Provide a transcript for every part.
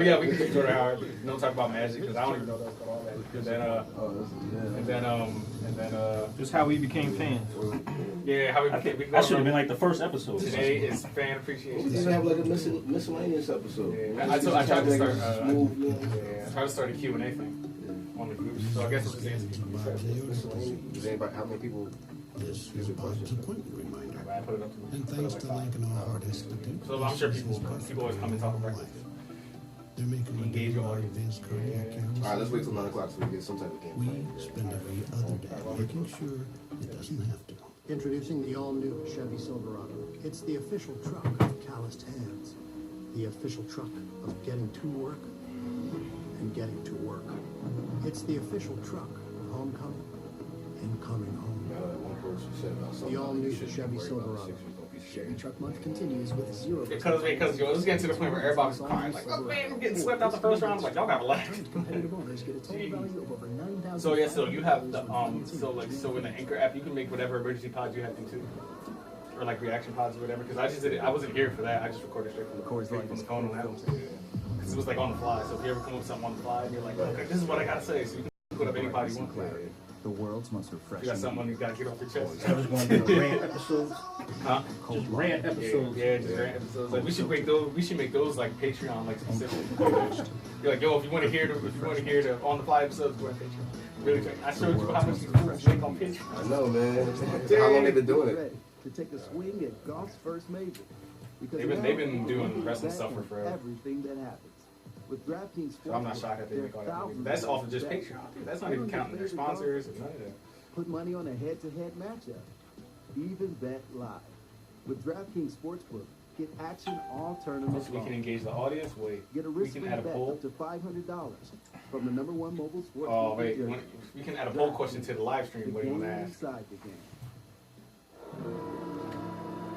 Yeah, we can take Jordan Howard. Don't talk about Magic because I don't even know that's called all that. And then just how we became fans. Yeah, how we became. That should have been like the first episode. Today is fan appreciation. We should have like a miscellaneous episode. Yeah, I tried to start. I tried to start a Q&A thing on the group. So I guess it's just answering. How many people? This is Bob's appointment reminder. I put it up to And thanks to Lincoln Hard Institute. So I'm sure people always come and talk about it. They're making Engage your regular audience. events cardiac counts. All right, let's wait till 9 o'clock so we get some type of We campaign. spend every other day making sure it doesn't have to. Introducing the all-new Chevy Silverado. It's the official truck of calloused hands. The official truck of getting to work and getting to work. It's the official truck of homecoming and coming home. The all-new Chevy Silverado. Chevy Truck Month continues with 0%. Because yo, it's getting to the point where everybody's crying. Like, oh man, I'm getting swept out the first round. I'm like, y'all gotta relax. Competitive owners get a total value of over $9,000. So yeah, so you have the so in the Anchor app you can make whatever emergency pods you have to too, or like reaction pods or whatever. Because I just did it. I wasn't here for that. I just recorded straight from the phone on that one. Because it was like on the fly. So if you ever come up with something on the fly and you're like, okay, this is what I gotta say, so you can put up any pod you want. The world's most refreshing. You got someone you gotta get off your chest. That was going to be rant episodes. Huh? Just rant episodes. Yeah, just rant episodes. Like we should make those. We should make those like Patreon, like specific. You're like, yo, if you want to hear the on the fly episodes, go on Patreon. Really, I showed you how much these fools make on Patreon. I know, man. How long they been doing it? To take a swing at golf's first major. They've been doing wrestling stuff for forever. Everything that happens. With DraftKings So I'm not shocked that they make all that money. That's off of just Patreon. Dude, that's not even counting their sponsors and none of that. Put money on a head-to-head matchup. Even bet live. With DraftKings Sportsbook, get action all tournaments We can long. engage the audience. Wait, Get a we risk-free can add a bet poll. up to $500 from the #1 mobile sportsbook. Oh wait, in Jersey. we can add a poll question to the live stream. What do you want to ask? Inside the game.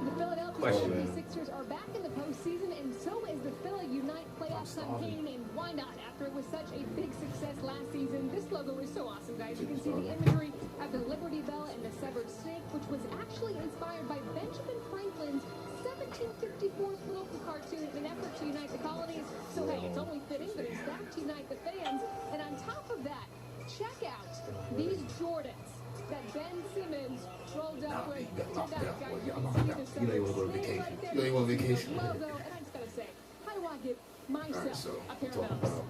The Philadelphia Question. 76ers are back in the postseason, and so is the Philly Unite playoff campaign. And why not? After it was such a big success last season, this logo is so awesome, guys. You can see the imagery of the Liberty Bell and the severed snake, which was actually inspired by Benjamin Franklin's 1754 political cartoon in an effort to unite the colonies. So hey, it's only fitting that it's back to unite the fans. And on top of that, check out these Jordans that Ben Simmons rolled up with. Turned out, guys, you can see the severed snake right there. You know you want vacation. Logo, and I just gotta say, how do I give myself a pair of those?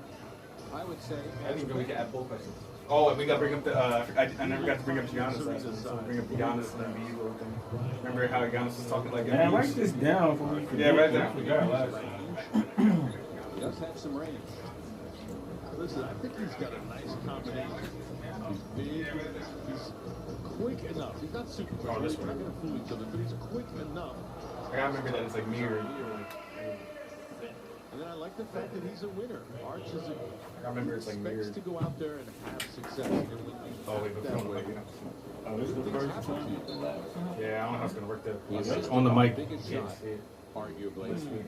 I would say. I think we can add poll questions. Oh, and we got to bring up the. I never got to bring up Giannis last time, so bring up the Giannis and Embiid little thing. Remember how Giannis was talking like Man, Embiid? write this down for me. Yeah, right there. I forgot last time. He does have some range. Listen, I think he's got a nice combination. He's big, he's quick enough. He's not super quick. Oh, this We're one. not going to fool each other, but he's quick enough. I gotta remember that it's like mirrored. And then I like the fact that he's a winner. Arch is a I remember it's like expects mirrored. to go out there and have success. And when you Oh wait, but that film way, way. Oh, this is the things first happen time. to you. Yeah, I don't know how it's gonna work there. He's On the mic. biggest Can't shot, see it. arguably. This week.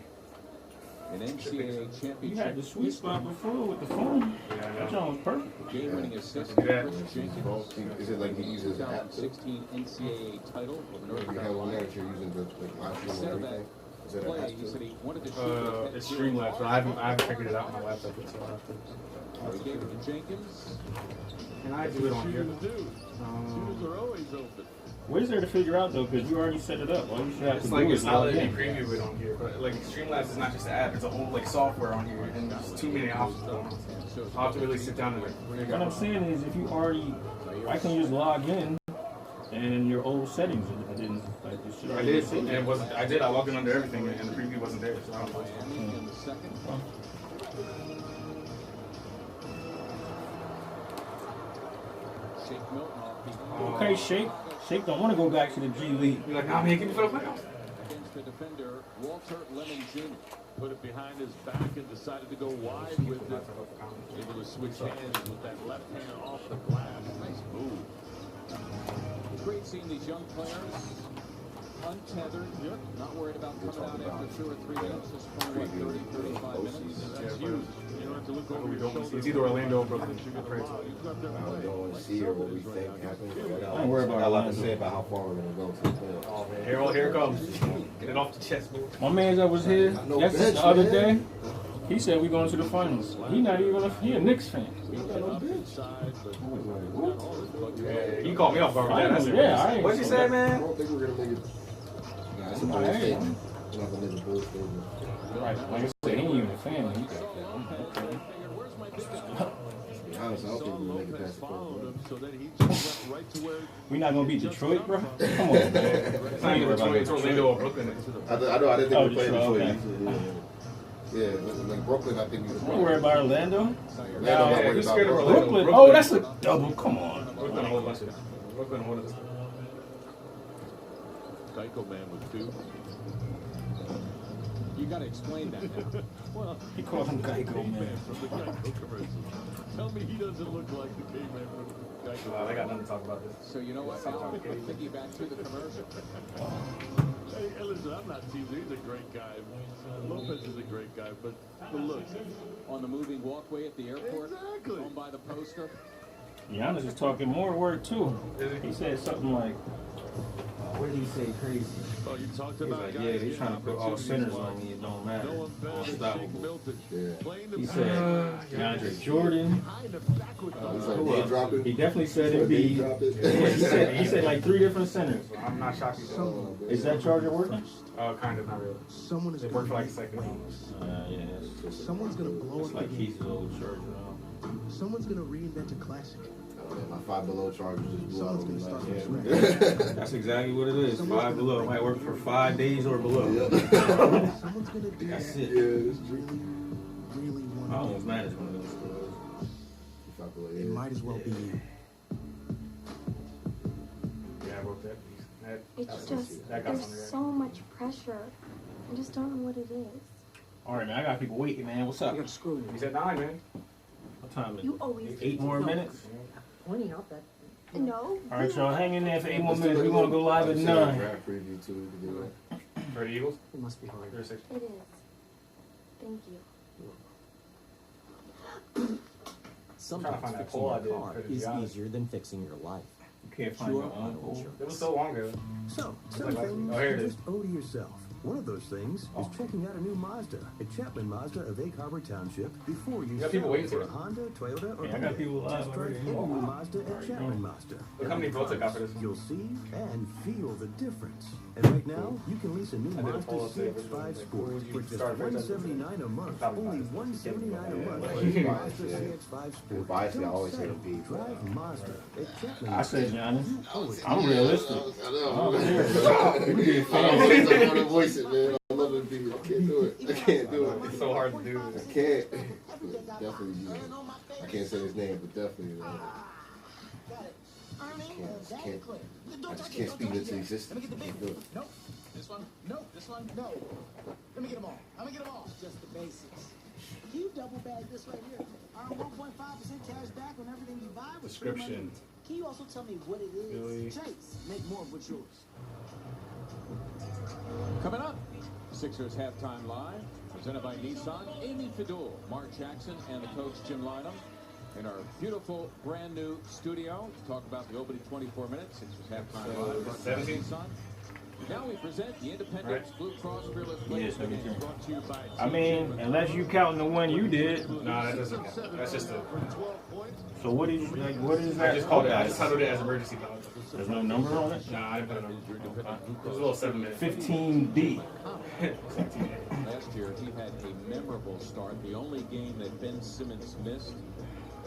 An NCAA championship. You had the sweet spot before with the phone. Yeah, I That know. joint was perfect. Game-winning assist Yeah. from Chris Jenkins. Is it like he uses an app? 2016 NCAA title of North You have one Carolina. that you're using to like live stream Instead and of that everything? Is that an play, app he said too? he wanted to shoot with It's Streamlabs, but I haven't figured it out on my laptop yet, so I'll have He to. gave it to Jenkins. Can I do it on here? Shooters do. Shooters are always open. What is there to figure out though? Because you already set it up. All you should have It's to like do it's is not log letting me in. preview it on here, but like Streamlabs is not just an app; it's a whole like software on here, and there's too many options going on. I'll have to really sit down and like figure What I'm out. saying is, if you already, I can just log in, and your old settings, I didn't. Like, it should I already did, be sitting and there. it wasn't. I did. I logged in under everything, and the preview wasn't there. So I don't know. Miami in the second. Shake Milton off the Okay, Shake don't want to go back to the G League. You're like, nah, man, get me for the playoffs. against the defender Walter Lemon Jr. Put it behind his back and decided to go wide with it. Able to switch hands with that left hand off the glass. Nice move. It's great seeing these young players untethered, not worried about coming out after 2 or 3 minutes, just playing 30, 35 minutes. That's huge. You don't have to look over your shoulder. It's either Orlando or Brooklyn. You got that I play. don't want to see or what we think happens. Don't worry about I got a lot to Orlando. say about how far we're going to go to the playoffs. Oh man, here it comes. Get it off the chest, man. My man that was here No yesterday, bench, the other man. day, He said we going to the finals. He not even gonna. He a Knicks fan. He got up inside, but he's got all his buckets. Yeah, you caught me off guard with that. Finals, yeah, I ain't What'd you say, I man? don't think we're gonna make it. Nah, it's a bold Hey. statement. We're not gonna make a bold statement. Right, like I said, he ain't even a fan. He got Figured, where's my big guy? To be honest, I don't think we're gonna make it Lopez past the followed fourth. him, so then he just went right to where We not gonna beat Detroit, bro. Come on, man. It's not even Detroit, it's Orlando or Brooklyn. I know. I didn't think Oh, we played Detroit, Detroit. okay. Yeah, like Brooklyn, I think we was Don't worry about Orlando. Orlando, Yeah, not worried who's about scared of Brooklyn. Orlando? Brooklyn. Oh, that's a double. Come on. Brooklyn a whole bunch of Brooklyn a whole other stuff. Geico man with 2. You got to explain that now. Well, He called him Geico, caveman man. from the Geico commercial. Tell me he doesn't look like the caveman from the Geico. They got nothing to talk about this. So you know what, Al? Thinking back to the commercial. Hey, listen, I'm not teasing. He's a great guy. Lopez is a great guy, but look. On the moving walkway at the airport. Exactly. Home by the poster. Giannis is talking more word too. He said something like, what did he say crazy? Oh, you talked He's about like, guys yeah, they getting trying to put all opportunities centers like on me. It don't matter. No one better than Shake Unstoppable. Milton. Yeah. Playing the He said DeAndre Jordan. behind the back with He's the like, Who name else? drop it. He definitely said He's like, name Embiid. drop it. Yeah, he said like 3 different centers. I'm not shocked you said Is that charger working? kind of, not really. Someone is It going worked to for like a second almost. Yeah, it's Someone's going to blow it's up like the Keith's game. old charger now. Someone's going to reinvent a classic. My Five Below Chargers just blew out Someone's on going me to start last from year. scratch. That's exactly what it is. 5 below. Might work for 5 days or below. Someone's going to do That's that. it. Yeah, it's true. Really, really I want to almost manage one of those stores. Five Below, do. It yeah. might as well be you. Yeah, I wrote that piece. It's just, that got there's something so much pressure. I just don't know what it is. All right, man. I got people waiting, man. What's up? You said 9, man. What time is You it? always 8 more minutes? Pointing out that. No. All right, y'all. Hang in there for 8 more Let's do minutes. like We're going to a go live at little 9. draft preview too. We can do that. For the Eagles? It must be hard. Or 6. It is. Thank you. Sometimes find that fixing poll I your did car for the is Giannis. easier than fixing your life. You can't find your own pool. It was so long ago. So, It's some like last week. things Oh, here it you is. just owe to yourself. One of those things is checking out a new Mazda at Chapman Mazda of Egg Harbor Township before you got people settle waiting for for a it. Honda, Toyota, or Yeah, I got Hyundai. people live Test drive already. any new Mazda at Chapman Mazda. Look how many votes I got for this one. You'll see and feel the difference. And right now, you can lease a new I did a Mazda poll today, CX-5 like, Sport who would you for just start first? $179 a month. Probably Only biased. $179 a month Yeah. for a new Biased, Mazda yeah. CX-5 Sport. Biased, I Don't always say settle. the beat. Drive Mazda at Chapman I said Giannis. Mazda. I'm realistic. I I know. don't care. You be a I fan. don't want to voice it, man. I love the beat. I can't do it. I can't do it. It's so hard to do. I can't. Definitely you. I can't say his name, but definitely. I just can't speak into existence. I can't do it. Nope. This one? No. This one? No. Let me get them all. Let me get them all. Just the basics. Can you double bag this right here? Earn 1.5% cash back on everything you buy with free money. Description. Can you also tell me what it is? Really? Chase, make more of what's yours. Coming up, Sixers halftime live, presented by Nissan. Amy Fadul, Mark Jackson, and the coach Jim Lynam in our beautiful brand new studio to talk about the opening 24 minutes. Sixers halftime live. brought to you by 17. Nissan. Now we present the Independence Blue Cross Fearless Players Yes, Game, 17. brought to you by I mean, unless you counting the one you did. No, that doesn't count. That's just a. So what is like? What is that? I just called it. I just titled it as emergency pod. There's no number on it. Nah, I didn't put a number. It was a little 7 minutes. 15B. Last year, he had a memorable start. The only game that Ben Simmons missed.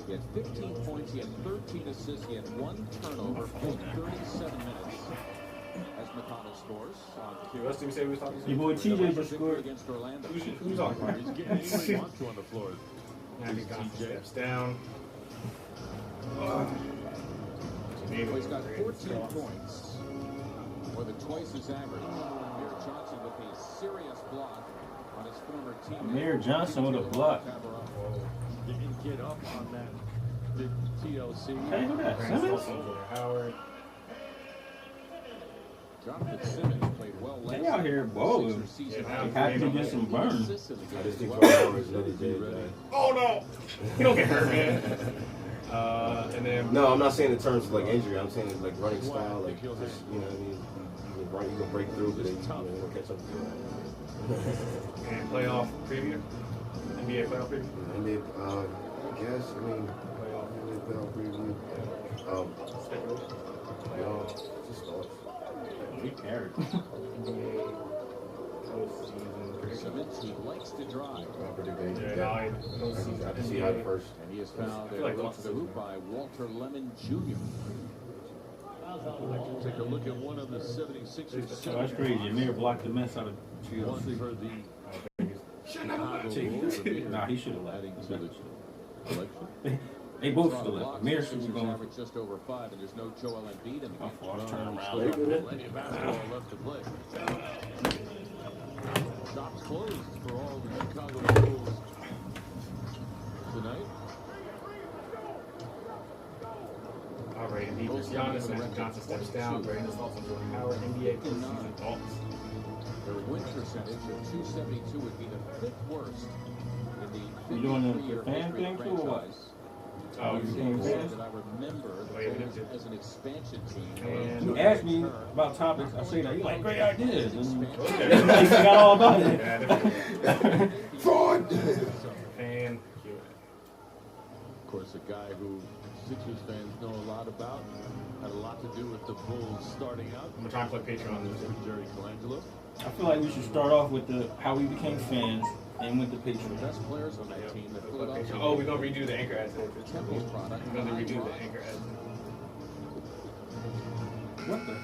He had 15 points. He had 13 assists. He had 1 turnover. Played 37 minutes. As McConnell scores on cue. What else did we say we was talking Your boy TJ just scored. Against Orlando. Who's talking about? He's getting anyone he wants to on the floor. Now he's got steps down. Well, he's got 14 points. More than twice his average. Amir Johnson with a serious block on his former teammate. Amir Johnson with a block. Didn't get up on that big TLC. Hey, who that? Simmons? Howard. Jonathan Simmons played well last They out here balling. season. They happy to get some burn. I just think Dwight Howard's another dude. Oh no! He don't get hurt, man. And then No, I'm not saying in terms of like injury. I'm saying like running style, like just you know what I mean. You can break through, but then you don't catch up. and playoff preview. NBA playoff preview? NBA, I guess. I mean, NBA playoff preview. Just thoughts. We carried. Simmons, he likes to drive. I just see how the first. And he is found at the hoop by Walter Lemon Jr. Take a look at one of the 76ers. Oh, that's crazy. Amir blocked the mess out of One TLC. for the Chicago Bulls. Nah, he should have left. Adding to the collection. They both should have left. Amir should have gone. Average just over 5, and there's no Joel Embiid in the game. Turn around. Plenty of basketball left to play. Shops closed for all the Chicago Bulls tonight. All right, Deepest Giannis, Magic Johnson steps down. Brandon Salton, Jordan Howard, NBA postseason thoughts. Their win percentage of 272 would be the 5th worst in the You doing the 53-year fan history thing of too, or what? franchise. Oh, you saying fans? That I remember the Bulls as an expansion team. And You asked me about topics. I say that you like great ideas. And I forgot all about it. Fraud! Fan Of course, a guy who Sixers fans know a lot about, had a lot to do with the Bulls starting out. I'm trying to play Patreon this week. Jerry Colangelo. I feel like we should start off with the how we became fans and went to The Patreon. best players on that team that Philadelphia. Oh, we're gonna redo the anchor ad today. Temple's product. We're gonna redo the anchor ad. What the?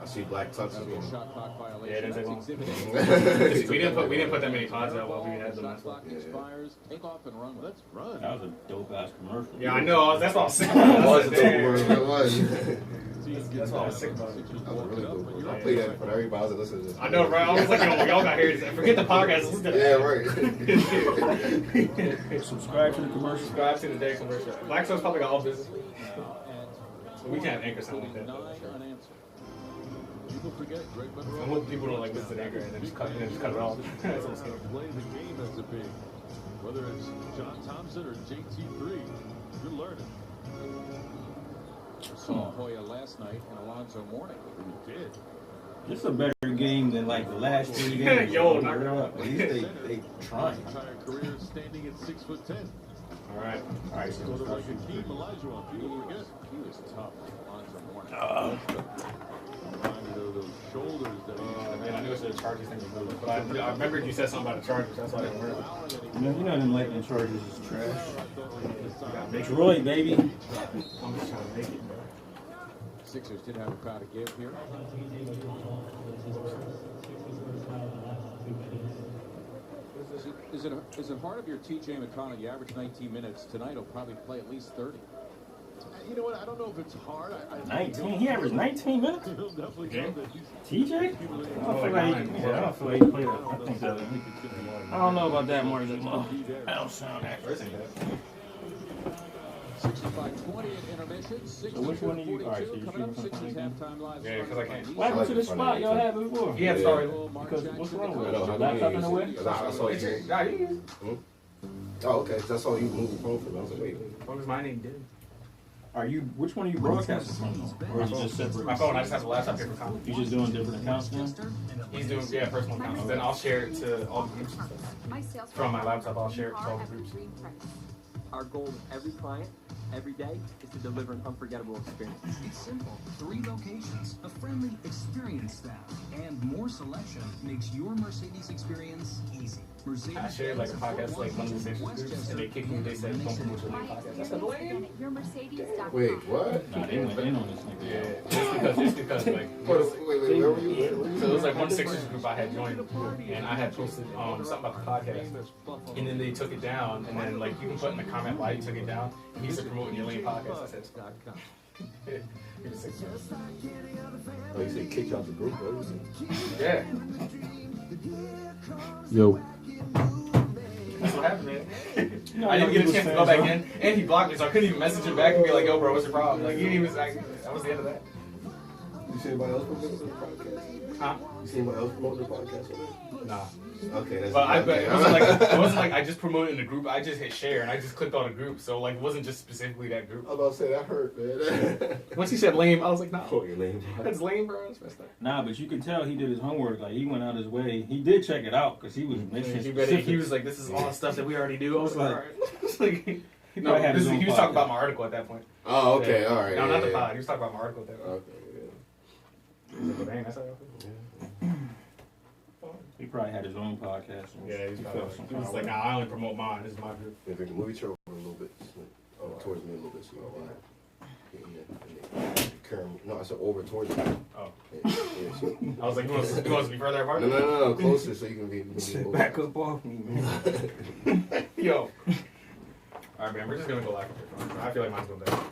I see black tux That'll be a again. shot clock Yeah, violation. it That's take exhibit A. we didn't put that many pods out while we had them. Shot clock expires. Take off and run. Let's run. That was a dope ass commercial. Yeah, I know. That's what I was saying. It was a dope word. It was. That's what I was sick about. That was a really dope word. I play that for everybody that listens to this. I know, right? I was like, yo, y'all got here. Forget the podcast. Listen to Yeah, right. Subscribe to the commercial. Subscribe to the day commercial. Blackstone's probably got all business. So we can't anchor something like that. 9 Though, sure. unanswered. People forget Greg I Monroe. hope people don't like listen to the anchor and then just cut it off. That's what I'm saying. Play the game as a big. Whether it's John Thompson or JT3, you're learning. Saw Hoya last night and Alonzo Mourning. We did. This is a better game than like the last 3 games. Yo, knock it up. At least they trying. His entire career standing at 6'10". All right. All right, Sort of so like Akeem Olajuwon. People forget. He was tough, Alonzo Mourning. Reminded of those shoulders that he used to Man, I have. knew it was the Chargers thing, but I remembered you said something about the Chargers. That's why I didn't worry about it. you know them lightning charges is trash. Detroit, baby. I'm just trying to make it, bro. Sixers did have a crowd to give here. Is it part of your TJ McConnell? You average 19 minutes. Tonight he'll probably play at least 30. You know what? I don't know if it's hard. 19. He averaged 19 minutes. He'll definitely come that he's TJ? I don't feel like he played. I think that. I don't know about that more than that don't sound accurate. 65-20 in intermission. So which one are you? All right, so you're Coming up, shooting from Sixers behind? halftime live. Yeah, because I can't. What happened to the spot y'all had before? He had started. Because what's wrong with I it? know, how Laptop many in the way? years? I saw you. Nah, he is. Oh, okay. That's all you moving phone for. I was like, wait. As long as mine ain't dead. Are you? Which one are you broadcasting from? Though? Or is it just separate? My phone, I just have the laptop here for comments. You just doing different accounts now? He's doing, personal accounts. Then I'll share it to all the groups and stuff. From my laptop, I'll share it to all the groups. Our goal with every client, every day, is to deliver an unforgettable experience. It's simple. 3 locations, a friendly, experienced staff, and more selection makes your Mercedes experience easy. Mercedes I shared like a podcast, like one of the Sixers groups, and they kicked me. They said, "Don't promote your podcast." I said, "Lame." Wait, what? Nah, they went in on this nigga. Yeah, just because, like, Wait, where were you? so it was like one Sixers group I had joined, and I had posted something about the podcast, and then they took it down, and then like you can put in the comment why you took it down. And he said promoting your lame podcast. I said, "Stop." He was like, Oh, you said kicked you out the group, right? yeah, Yo. that's what happened, man. I didn't get a chance to go back in, and he blocked me, so I couldn't even message him back and be like, "Yo, bro, what's your problem?" Like, he was like, that was the end of that. see anybody else promoting the podcast? Huh? You see anybody else promoting the podcast already? Nah. Okay, that's But okay. it wasn't like I just promoted in the group. I just hit share and I just clicked on the group. So like it wasn't just specifically that group. I was about to say that hurt, man. Once he said lame, I was like, nah. Oh, you're lame. That's lame, bro. That's messed up. Nah, but you can tell he did his homework. Like he went out his way. He did check it out because he was mentioning. He was like, this is all stuff that we already do. I was like, all right. It's like, He no, had his own he was talking podcast. about my article at that point. Oh, okay, Yeah. all right. No, yeah, not the yeah. pod. He was talking about my article at that point. Okay, yeah. I was like, well, dang, that's how y'all feel. He probably had his own podcast. Yeah, he felt some was kind like, of nah, I only promote mine. This is my group. Yeah, bring the movie trailer a little bit, towards me a little bit. So no, I said over towards me. Oh. Yeah, so. I was like, you want us to be further apart? No, closer so you can be back up off me, man. Yo. All right, man, we're just going to go live. I feel like mine's going to die.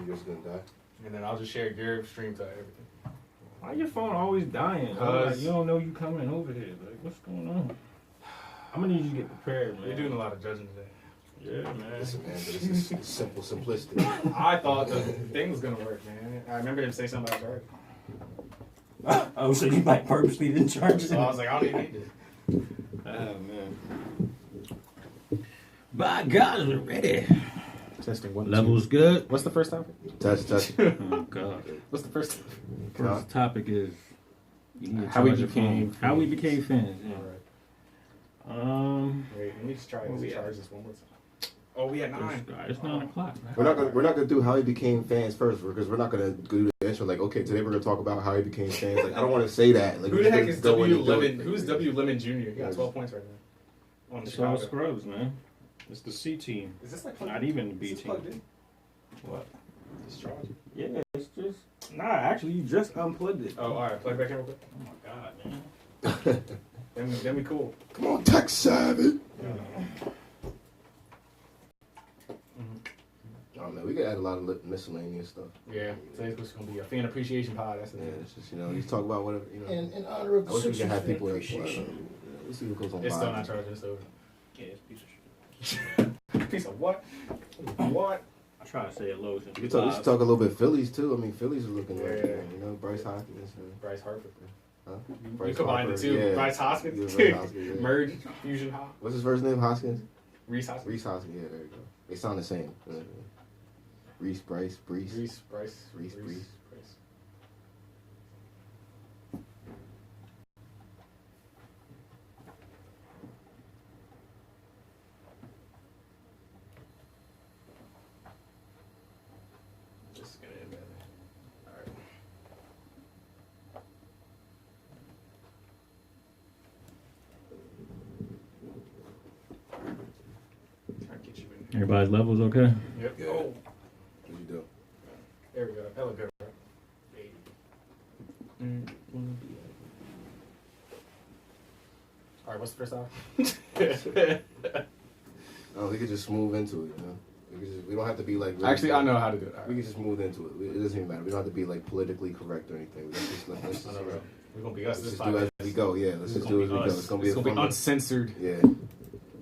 You're just going to die? And then I'll just share your stream to everything. Why your phone always dying? Like, you don't know you coming over here. Like, what's going on? I'm gonna need you to get prepared, man. You're doing a lot of judging today. Yeah, man. Listen, man, but this is simple, simplistic. I thought the thing was going to work, man. I remember him saying something about charge. Oh, so you like purposely didn't charge it? So I was like, I don't even need this. Oh, man. By God, we're ready. Testing one. Levels good. What's the first topic? Touch. Oh, God. What's the first topic? First topic is how we became fans. Yeah. Wait, let me just try to charge this one more time. Oh, we had 9. It's 9 o'clock. Man. We're not gonna do how he became fans first because we're not gonna do the intro like, okay, today we're gonna talk about how he became fans. Like I don't want to say that. Like who the heck is go W and do it. Lemon? Who's W Lemon Jr.? He got 12 points right now. On It's Chicago. all scrubs, man. It's the C team. Is this like not even the B team? What? Discharge? Yeah, it's just actually you just unplugged it. Oh, all right. Plug back in real quick. Oh my God, man. Then we cool. Come on, Tech Savage. Oh man, we could add a lot of miscellaneous stuff. Yeah, today's just gonna be a fan appreciation pod. That's It's just just talk about whatever In honor of I wish we could Sixers have people appreciation. Let's see what goes on. It's still live. not charging, so. Yeah, it's a piece of shit. Piece of what? What? I try to say it low. We should talk a little bit Phillies too. I mean, Phillies are looking like Bryce Hoskins. Bryce Harper. Huh? You combine the two. Yeah. Bryce Hoskins. Yeah, Bryce Hoskins, yeah. Merge. Fusion hop. What's his first name? Hoskins. Reese Hoskins. Reese Hoskins. Yeah, there you go. They sound the same. Reese, Bryce, Brees. Reese, Bryce. Reese, Brees. Bryce. Just gonna end that. All right. Try to get you in. Everybody's levels okay? Yep. Oh. What you do? There we go. That look good, right? All right, what's the first topic? No, we could just move into it. We don't have to be like. Really Actually, I know how to do it. All We right. can just move into it. It doesn't even matter. We don't have to be like politically correct or anything. Let's just I know, bro. We're gonna be us. let's This just do as we go. Yeah, let's just do as we go. It's gonna be a fun one. uncensored. Yeah.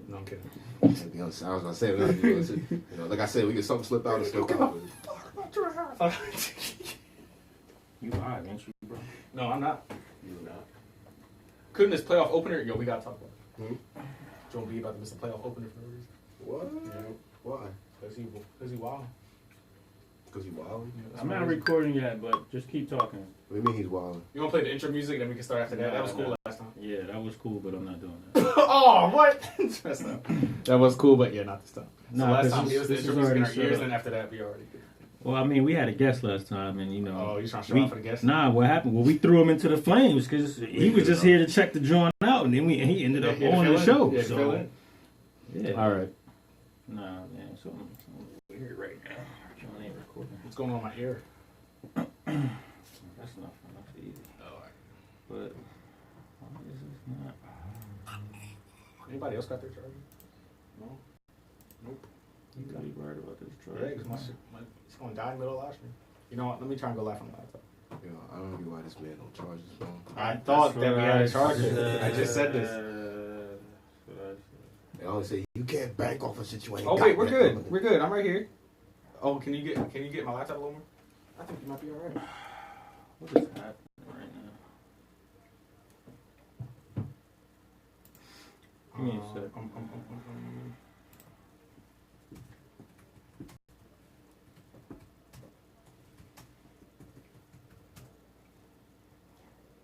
No, I'm kidding. I was gonna say, like I said, we get something slip out and slip out. You live, ain't you, bro? No, I'm not. You're not. Couldn't this playoff opener? Yo, we gotta talk about it. Joe B about to miss the playoff opener for no reason. What? Yeah. Why? Because he wild. Because he wild? I'm not recording yet, but just keep talking. What do you mean he's wild? You want to play the intro music, then we can start after that? That was cool last time. Yeah, that was cool, but I'm not doing that. Oh, what? That was cool, but yeah, not this time. So Nah, last this time is- it was the this intro is music in already our set ears, up. and after that we already did. Well, I mean, we had a guest last time, and Oh, you trying to show off for the guest? Nah, what happened? Well, we threw him into the flames because he was just here to check the joint out, and then he ended up on the show. Yeah, So, yeah. All right. Nah, man, something weird right now. John ain't recording. What's going on in my ear? That's not easy. All right. But why is this not? Anybody else got their charger? No. Nope. You gotta be worried about this charger. Yeah, because it's going to die in the middle of live stream. You know what? Let me try and go live on the laptop. Yo, I don't know why this man don't charge his phone. I thought that we had a charger. I just said this. They always say you can't bank off a situation. Oh wait, we're good. We're good. I'm right here. Oh, can you get my laptop a little more? I think you might be all right. What is happening right now? Give me a sec.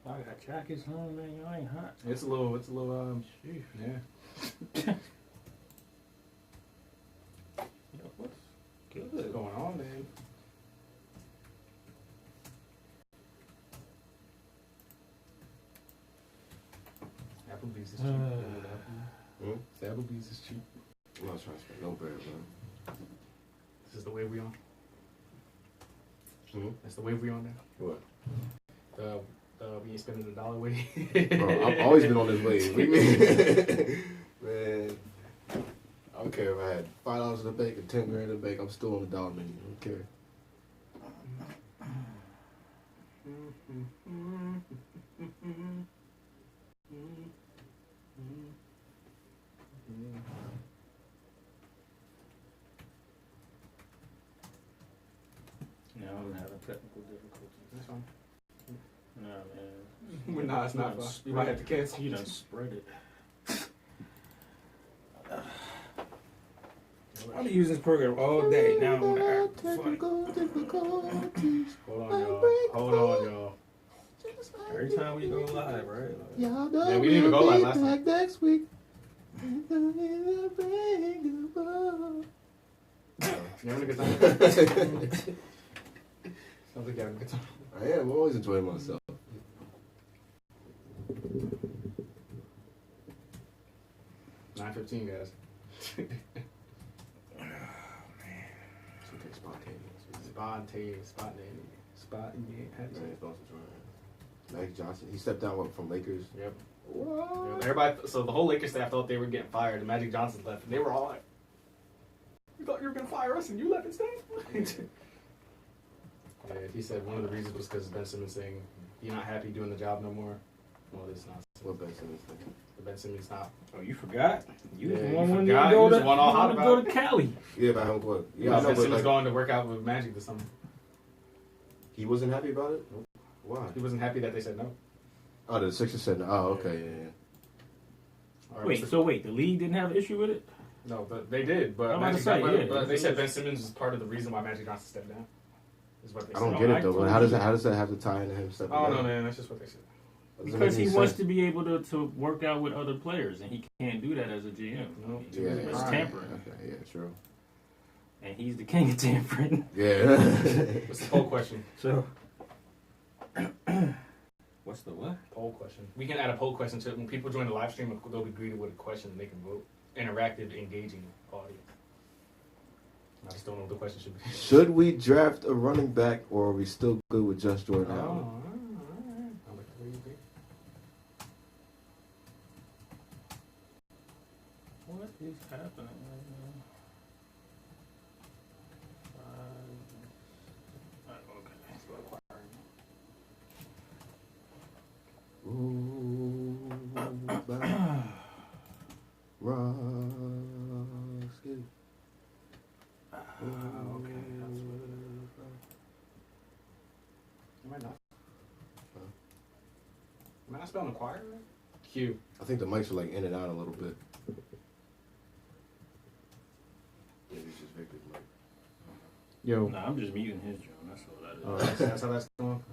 I got jackets on, man. Y'all ain't hot. It's a little, yeah. Yo, what's What's going on, man? Applebee's is cheap. Applebee's is cheap. I'm not trying to spend no bread, man. This is the wave we on. Hmm? That's the wave we on now. What? We ain't spending $1 wave. Bro, I've always been on this wave. What do you mean? Man, I don't care if I had $5 in the bank and $10 grand in the bank. I'm still on the dollar menu. I don't care. No, I'm having technical difficulties. That's fine. No, man. No, it's not fun. You might have to cancel. You done spread it. I've been using this program all day. Now I'm gonna act funny. Hold on, y'all. Every time we go live, right? Y'all Yeah, we didn't even go live last time. next week. You having a good time? Sounds like you're having a good time. I am. I'm always enjoying myself. $9:15, guys. It's okay, spontaneous. Magic Johnson. He stepped down from Lakers. Yep. What? Yeah, everybody. So the whole Lakers staff thought they were getting fired. And Magic Johnson left, and they were all like, "You thought you were gonna fire us, and you left instead." Yeah, he said one of the reasons was because Ben Simmons saying he's not happy doing the job no more. Well, it's not. What Ben Simmons thing? Ben Simmons not. Oh, you forgot? You was Yeah, the you one when forgot. you You was go the one all hot to about it. Cali. Yeah, about him what? Yeah, Yeah, I know, Ben but Simmons like, going to work out with Magic this summer. he wasn't happy about it? Why? He wasn't happy that they said no. Oh, the Sixers said no. Oh, okay, yeah. All right, Wait, what's so wait, the league didn't have an issue with it? No, but they did. But, I'm about to Magic, say, but, yeah. but they said Ben Simmons is part of the reason why Magic Johnson stepped down. Is what they I said. don't get it though. But how does that have to tie into him stepping Oh down? no, man, that's just what they said. Doesn't Because make he any wants sense. to be able to work out with other players, and he can't do that as a GM. No. Yeah, It's yeah. tampering. Okay, yeah, true. And he's the king of tampering. Yeah. What's the poll question? So, what's the what? Poll question. We can add a poll question to it. When people join the live stream, they'll be greeted with a question and they can vote. Interactive, engaging audience. I just don't know what the question should be. Should we draft a running back, or are we still good with just Jordan Oh, Howard? all right. I like the way you think. What is happening right now? Okay, let's go acquiring. Ooh, Rocket. Okay, that's what it is. Am I not? Am I not spelling acquire? Q. I think the mics are like in and out a little bit. Yeah, it's just Victor's mic. Yo. No, I'm just muting his drone. That's all that is. Oh, that's how that's going.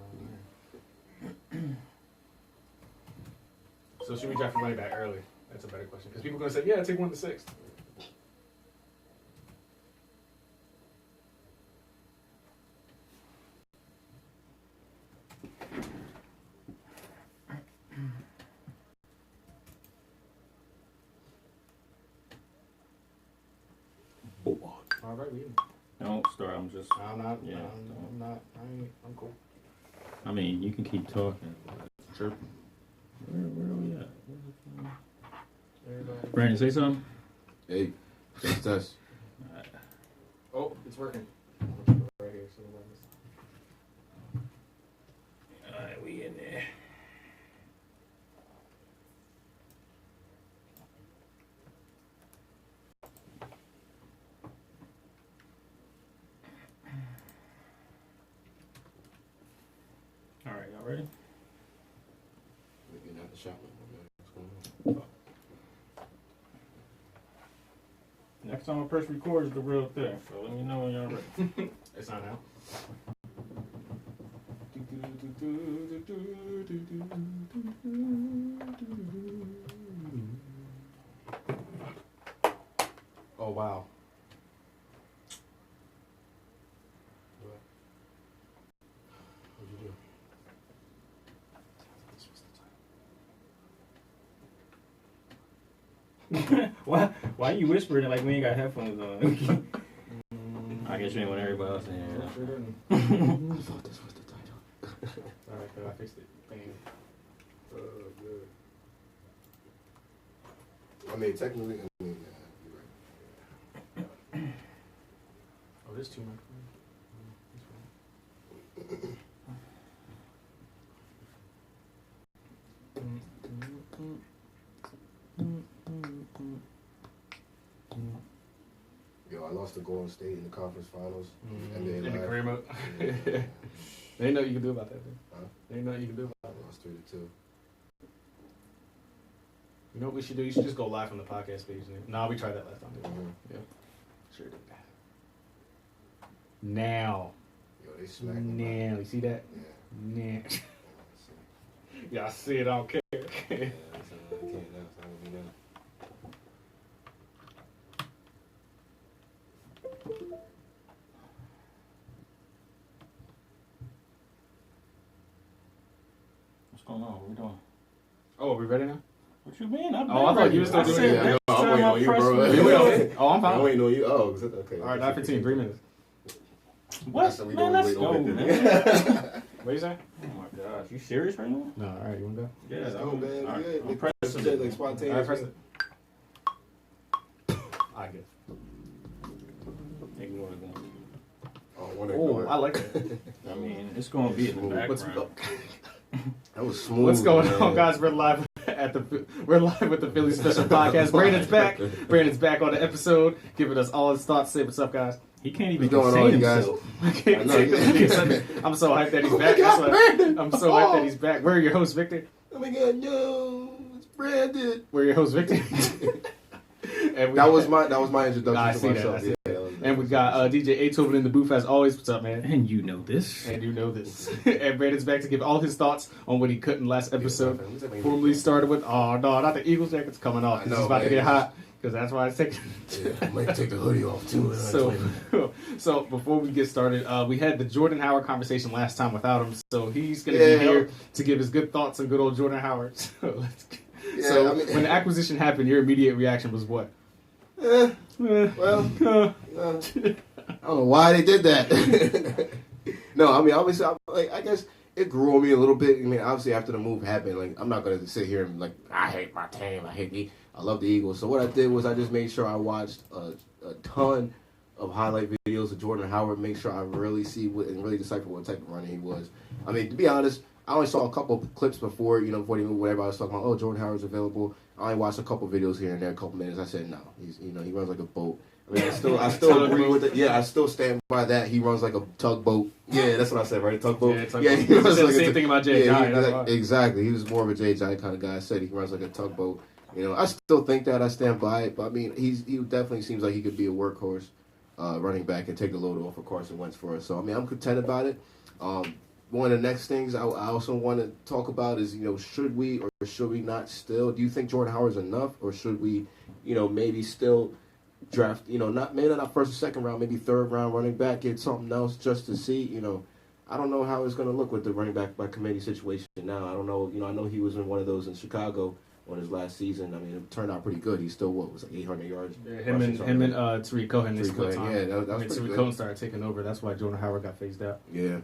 So should we draft money back early? That's a better question. Because people are going to say, yeah, take 1 to 6. All right, we in. Don't start. I'm just. I'm not. Yeah. I'm not. I'm cool. I mean, you can keep talking. Sure. Where are we at? Everybody. Brandon, say something. Hey, that's us. Oh, it's working. Right here. So Alright, we in there. Alright, Y'all ready? We're getting out the shot, man. What's going on? Next time I press record is the real thing, so let me know when y'all ready. It's not out. Oh wow. What'd you do? Why you whispering it like we ain't got headphones on? I guess you ain't want everybody else in here. Sure didn't. I thought this was the title. Alright, good. I fixed it. Bang. Good. I mean, technically, you're right. Oh, there's two microphones. Yo, I lost to Golden State in the conference finals. In the live. career mode. Yeah. There ain't nothing you can do about that, dude. Huh? There ain't nothing you can do about I that. lost 3-2. You know what we should do? You should just go live from the podcast page. Nah, we tried that last time, didn't we? Mm-hmm. Yeah. Sure did. Now. Yo, they smacked me. Now. You see that? Yeah. Now. Yeah, I see it. I don't care. Yeah, that's I can't. That's not what we know. What's going on? What we doing? Oh, are we ready now? What you mean? I've Oh, I thought you were still doing it. Yeah, no, I'm waiting on you, bro. Oh, I'm fine. I'm waiting on you. Oh, okay. All right, 9:15, 3 minutes. What? So we Man, don't let's wait go, on man. What you say? Oh my gosh, you serious right now? No, all right, you want to go? Yeah, Let's go, I'm- man. all right, Yeah, I'm big pressing shit, it. like spontaneous. All right, press it. I guess. Ignore it then. Oh, I like that. I mean, it's going to be in the What's background. That was smooth. What's going man. on, guys? We're live with the Philly Special Podcast. Brandon's back. Brandon's back on the episode, giving us all his thoughts. Say what's up, guys. He can't even What's going contain on, you guys? himself. I can't I know, take this. yeah. I'm so hyped that he's Oh my back. God, That's why Brandon! I'm so hyped that he's back. We're your host, Victor. Oh my god, no, it's Brandon. We're your host, Victor. And That was my introduction I to see that, myself. I see Yeah, And we got DJ Aithoven in the booth as always. What's up, man? And you know this. And you know this. And Brandon's back to give all his thoughts on what he couldn't last episode. Formerly started with, oh no, not the Eagles jacket's coming off. I It's know, just about to man. get hot. Because that's why it's taking. Yeah, I might take the hoodie off too. So before we get started, we had the Jordan Howard conversation last time without him. So he's going to Yeah. be here to give his good thoughts on good old Jordan Howard. So when the acquisition happened, your immediate reaction was what? Well, I don't know why they did that. No, I mean, obviously, I guess it grew on me a little bit. I mean, obviously, after the move happened, like, I'm not gonna sit here and like, I hate my team. I love the Eagles. So what I did was I just made sure I watched a ton of highlight videos of Jordan Howard. Make sure I really see and really decipher what type of runner he was. I mean, to be honest, I only saw a couple of clips before he moved. Whatever I was talking about. Oh, Jordan Howard's available. I only watched a couple videos here and there, a couple minutes. I said no. He runs like a boat. I mean, I still agree with it. Yeah, I still stand by that. He runs like a tugboat. Yeah, that's what I said, right? Tugboat. Yeah, he runs said like the same thing about Jay Giant. Exactly. He was more of a Jay Giant kind of guy. I said he runs like a tugboat. I still think that. I stand by it. But I mean, he definitely seems like he could be a workhorse running back and take the load off of Carson Wentz for us. So I mean, I'm content about it. One of the next things I also want to talk about is, should we or should we not still? Do you think Jordan Howard's enough, or should we, maybe still draft, maybe not first or second round, maybe third round running back, get something else just to see, I don't know how it's going to look with the running back by committee situation now. I don't know, I know he was in one of those in Chicago on his last season. I mean, it turned out pretty good. He's still, was like 800 yards? Yeah, him and Tariq Cohen. Tariq Cohen, yeah, that was pretty Tariq good. Cohen started taking over. That's why Jordan Howard got phased out. Yeah.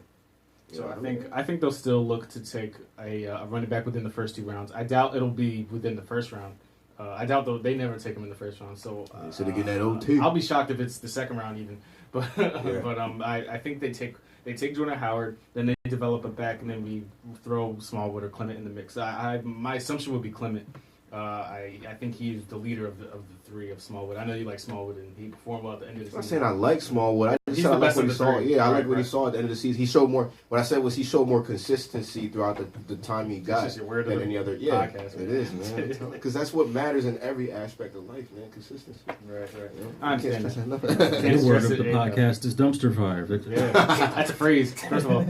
So I think they'll still look to take a running back within the first 2 rounds. I doubt it'll be within the first round. I doubt they never take him in the first round. So so they're getting that OT. I'll be shocked if it's the second round even. But Yeah. I think they take Jordan Howard, then they develop a back, and then we throw Smallwood or Clement in the mix. My assumption would be Clement. I think he's the leader of the 3 of Smallwood. I know you like Smallwood, and he performed well at the end of the I'm not season. saying I like Smallwood. I just He's said the I like best what of he the saw. three. Yeah, I Right, like what he right. saw at the end of the season. He showed more. What I said was he showed more consistency throughout the time he got just your word of than the any other. podcast, It man. is, man. Because that's what matters in every aspect of life, man. Consistency. Right. You know? I You can't understand stress that. enough. Can't The word stress of the it podcast is dumpster fire. Yeah, that's a phrase. First of all,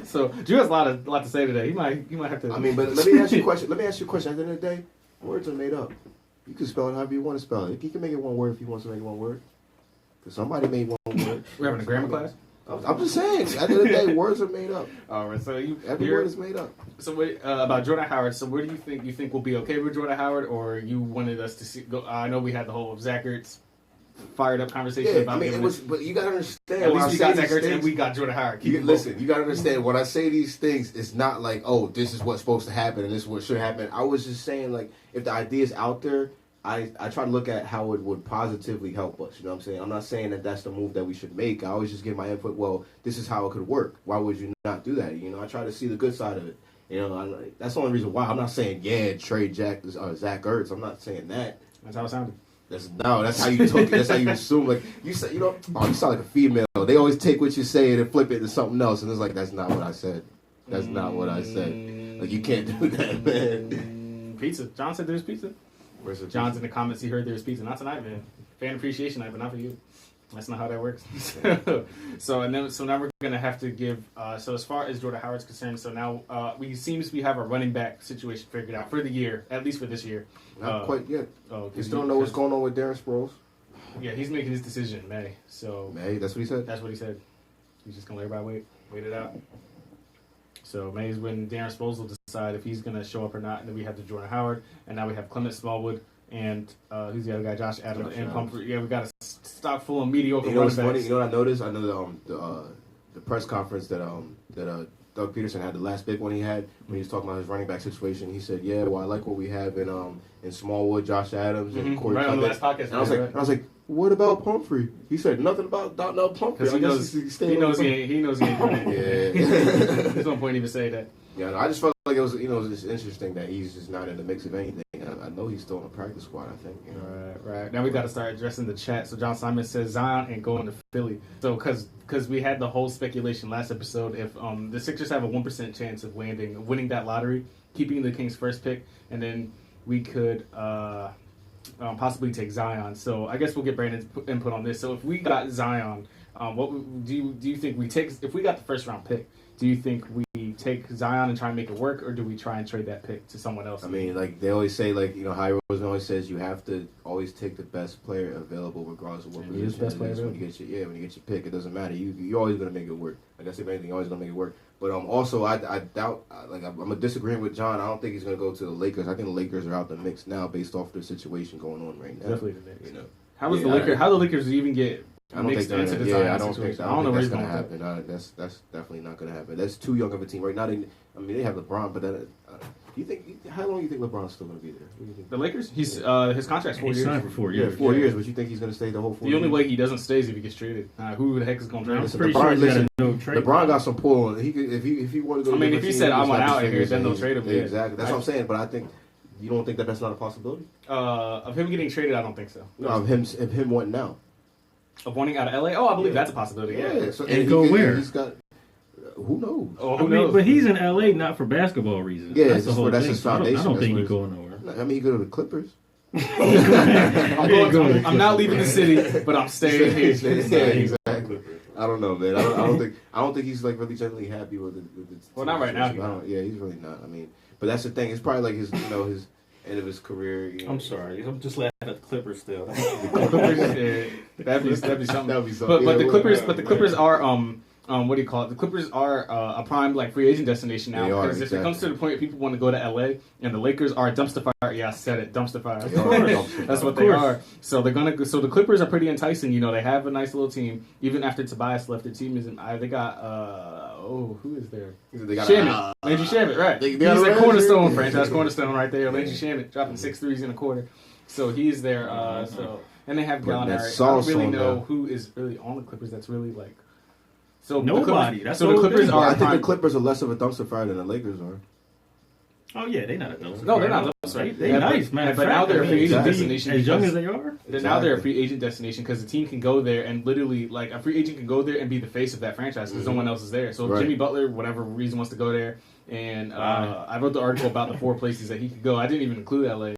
so Drew has a lot to say today. He might have to. I mean, but let me ask you a question. At the end of the day, words are made up. You can spell it however you want to spell it. You can make it one word if you want to make it one word. Because somebody made one word. We're having a grammar class. I'm just saying. At the end of the day, words are made up. All right, so Every word is made up. So what, about Jordan Howard? So where do you think we'll be okay with Jordan Howard, or you wanted us to see? Go, I know we had the whole Zach Ertz fired up conversation Yeah, about. I mean, it was, but you gotta understand. At when least we I say got Zach these Ertz and things- we got Jordan Howard. You gotta understand when I say these things, it's not like, oh, this is what's supposed to happen and this is what should happen. I was just saying, like, if the idea is out there, I try to look at how it would positively help us. You know what I'm saying? I'm not saying that that's the move that we should make. I always just give my input. Well, this is how it could work. Why would you not do that? You know, I try to see the good side of it. You know, that's the only reason why. I'm not saying trade Zach Ertz. I'm not saying that. That's how it sounded. That's how you took it. That's how you assume. Like you said, you sound like a female. They always take what you say and flip it to something else, and it's like that's not what I said. That's not what I said. Like you can't do that, man. Pizza. John said there's pizza. Where's the John's in the comments. He heard there's pizza. Not tonight, man. Fan appreciation night, but not for you. That's not how that works. So now we're gonna have to give. So as far as Jordan Howard's concerned, so now we have a running back situation figured out for the year, at least for this year. Not quite yet. Oh, You still don't know what's going on with Darren Sproles? Yeah, he's making his decision in May. So May, that's what he said? That's what he said. He's just gonna let everybody wait it out. So May is when Darren Sproles will decide if he's gonna show up or not, and then we have the Jordan Howard, and now we have Clement Smallwood and who's the other guy, Josh Adams and Pumphrey. Yeah, we got a stock full of mediocre You know what's running funny? backs. You know what I noticed? I know the press conference that Doug Peterson had, the last big one he had when he was talking about his running back situation. He said, "Yeah, well, I like what we have in Smallwood, Josh Adams, and Corey Right on the Clement." last podcast. And I was like, what about Pumphrey? He said nothing about Darnell Pumphrey. Because he knows he ain't doing it. Yeah. There's no point even saying that. Yeah, no, I just felt like it was just interesting that he's just not in the mix of anything. I know he's still on the practice squad, I think. You know? Right. Now we got to start addressing the chat. So John Simon says Zion ain't going to Philly. So because we had the whole speculation last episode, if the Sixers have a 1% chance of winning that lottery, keeping the Kings' first pick, and then we could possibly take Zion. So I guess we'll get Brandon's input on this. So if we got Zion, what do you think we take? If we got the first round pick, do you think we take Zion and try and make it work, or do we try and trade that pick to someone else? I mean, like they always say, Harry Rosen always says, you have to always take the best player available, regardless of what position. Best player when you get your pick, it doesn't matter. You're always gonna make it work. Like I said, if anything, you're always gonna make it work. But also, I doubt. I'm disagreeing with John. I don't think he's gonna go to the Lakers. I think the Lakers are out the mix now, based off their situation going on right now. Definitely the Knicks. You know, how the Lakers even get? I don't think into the I Zion don't situation? think I don't know that's where gonna he's going happen. That's definitely not gonna happen. That's too young of a team right now. They have LeBron, but do you think how long do you think LeBron's still gonna be there? What do you think? The Lakers? He's his contract's 4 years. He's signed for 4 years. Yeah, 4 years. But you think he's gonna stay the whole 4 The years? only way he doesn't stay is if he gets traded. Who the heck is going to trade him? Listen, LeBron got some pull. He could, if he wanted to go. I mean, if he said I want out of here, then they'll trade him. Yeah, exactly. That's what I'm saying. But I think you don't think that's not a possibility. Of him getting traded, I don't think so. No, of him wanting out. Of wanting out of LA? Oh, I believe that's a possibility. Yeah. So, and go where? He's got. Who knows? Oh, who knows? But he's in LA not for basketball reasons. Yeah, that's the whole that's thing. his foundation. I don't think he's going nowhere. I mean, he go to the Clippers. I'm not leaving the city, but I'm staying here. Yeah, exactly. I don't know, man. I don't think he's like really genuinely happy with it. Well, not right now. Yeah, he's really not. I mean, but that's the thing. It's probably like his end of his career. You know. I'm sorry. I'm just laughing at the Clippers still. That'd be something. That'd be something. But the Clippers are what do you call it? The Clippers are a prime free agent destination now, because if it comes to the point people want to go to LA and the Lakers are a dumpster fire. Yeah, I said it, dumpster fire. That's what they are. So they're gonna. So the Clippers are pretty enticing. You know, they have a nice little team. Even after Tobias left, the team isn't. They got who is there? Shamet, Landry Shamet, right? He's a cornerstone, franchise cornerstone right there. Landry Shamet dropping 6 threes in a quarter. So he's there. And they have Gallinari. I don't really know who is really on the Clippers. That's really like. So nobody. The Clippers are. I think the Clippers are less of a dumpster fire than the Lakers are. Oh yeah, they not adults. No, they're not adults. They nice, man. But now they're a free agent destination. As young because- as they are. Now they're a free agent destination because the team can go there and literally, like, a free agent can go there and be the face of that franchise because no one else is there. So if Jimmy Butler, whatever reason, wants to go there, and I wrote the article about the 4 places that he could go. I didn't even include LA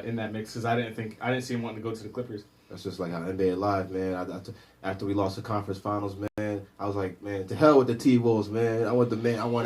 in that mix because I didn't see him wanting to go to the Clippers. That's just like how NBA Live, man. After we lost the conference finals, man, I was like, man, to hell with the T-Wolves, man. I want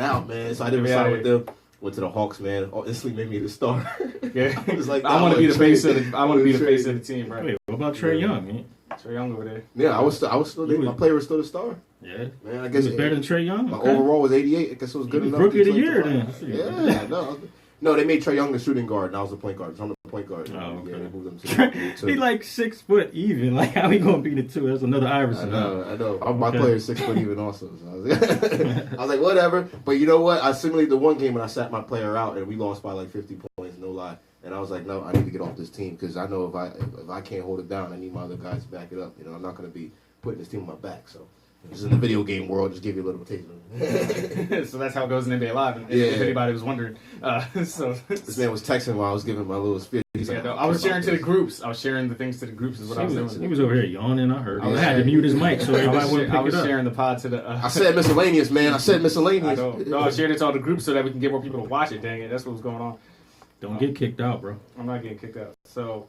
out, man. So I didn't sign with them. Went to the Hawks, man. Oh, instantly made me the star. Yeah, I was like, I want to be the face of the. I want to be the face of the team, right? Wait, what about Trae Young, man? Trae Young over there. Yeah, I was still there. My player was still the star. Yeah, man. I guess it was better than Trae Young. My overall was 88. I guess it was good enough. Rookie of the year, then. Yeah, no, they made Trae Young the shooting guard, and I was the point guard. So I'm the point guard. Oh, okay. Yeah, they moved him to the He like 6 foot even. Like how he gonna be the 2? That's another Iverson. I know. My player is 6 foot even also. So I was like, whatever. But you know what? I simulated the one game when I sat my player out and we lost by like 50 points, no lie. And I was like, no, I need to get off this team because I know if I can't hold it down, I need my other guys to back it up. You know, I'm not going to be putting this team on my back. So just in the video game world, just give you a little taste. So that's how it goes in NBA Live. If anybody was wondering, so this man was texting while I was giving my little speech. I was sharing to the groups. I was sharing the things to the groups. Is what I was doing. He was over here yawning. I heard. I had to mute his mic so everybody wouldn't pick it up. I was sharing the pod to the. I said miscellaneous, man. I said miscellaneous. I shared it to all the groups so that we can get more people to watch it. Dang it, that's what was going on. Don't get kicked out, bro. I'm not getting kicked out. So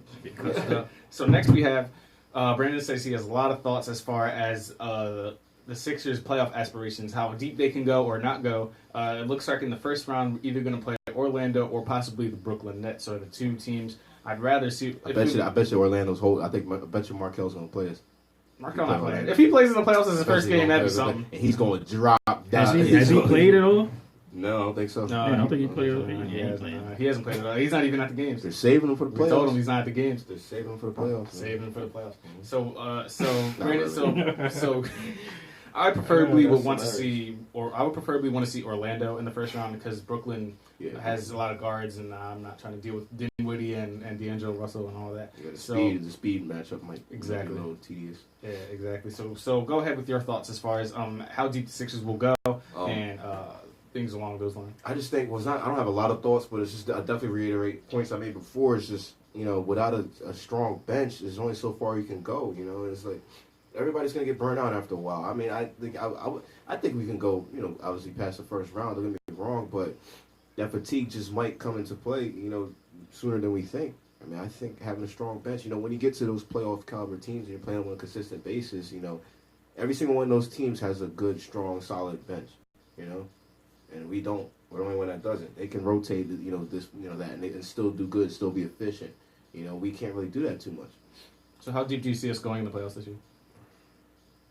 next we have Brandon says he has a lot of thoughts as far as the Sixers' playoff aspirations, how deep they can go or not go. It looks like in the first round we're either going to play Orlando or possibly the Brooklyn Nets. So the 2 teams I'd rather see. I bet you Orlando's whole. I bet you Markel's going to play us. Markel not playing. If he plays in the playoffs as his first game, that'd be something. And he's going to drop down. Has he played at all? No, I don't think so. No, I don't think he played. He hasn't played at all. He's not even at the games. They're saving him for the playoffs. We told him he's not at the games. They're saving him for the playoffs. Saving him for the playoffs. So I preferably would want to see, or I would preferably want to see Orlando in the first round because Brooklyn has a lot of guards, and I'm not trying to deal with Dinwiddie and D'Angelo Russell and all that. Yeah, the speed matchup might be a little tedious. Yeah, exactly. So go ahead with your thoughts as far as how deep the Sixers will go and things along those lines. I just think I don't have a lot of thoughts, but it's just I definitely reiterate points I made before. It's just without a strong bench, there's only so far you can go. It's like everybody's gonna get burnt out after a while. I mean, I think we can go. Obviously past the first round. Don't get me wrong, but that fatigue just might come into play. Sooner than we think. I mean, I think having a strong bench. When you get to those playoff caliber teams and you're playing them on a consistent basis, every single one of those teams has a good, strong, solid bench. And we don't. We're the only one that doesn't. They can rotate, that, and they can still do good, still be efficient. We can't really do that too much. So how deep do you see us going in the playoffs this year?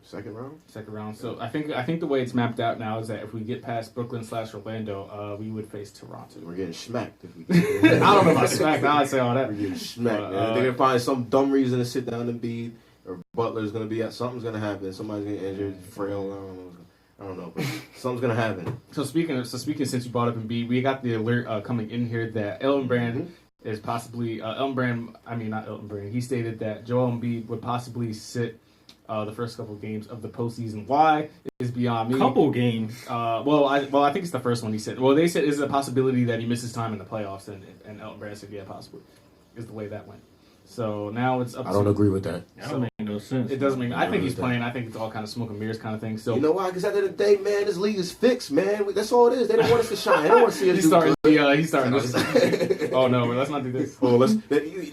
Second round. So I think the way it's mapped out now is that if we get past Brooklyn/Orlando, we would face Toronto. We're getting smacked if we. I don't know about smacked. I'd say all that. We're getting smacked. They're gonna find some dumb reason to sit down and be, or Butler's gonna be. Something's gonna happen. Somebody's gonna get injured. Frail. I don't know, but something's gonna happen. So speaking since you brought up Embiid, we got the alert coming in here that Elton Brand is possibly not Elton Brand. He stated that Joel Embiid would possibly sit the first couple of games of the postseason. Why is beyond me. Couple games. I think it's the first one he said. Well, they said is it a possibility that he misses time in the playoffs, and Elton Brand said yeah, possibly. Is the way that went. So now it's up. I don't agree with that. That don't make no sense. It doesn't make. I think he's playing. I think it's all kind of smoke and mirrors kind of thing. So you know why? Because at the end of the day, man, this league is fixed, man. That's all it is. They don't want us to shine. They don't want to see us. He's starting this. Oh no, let's not do this. Oh,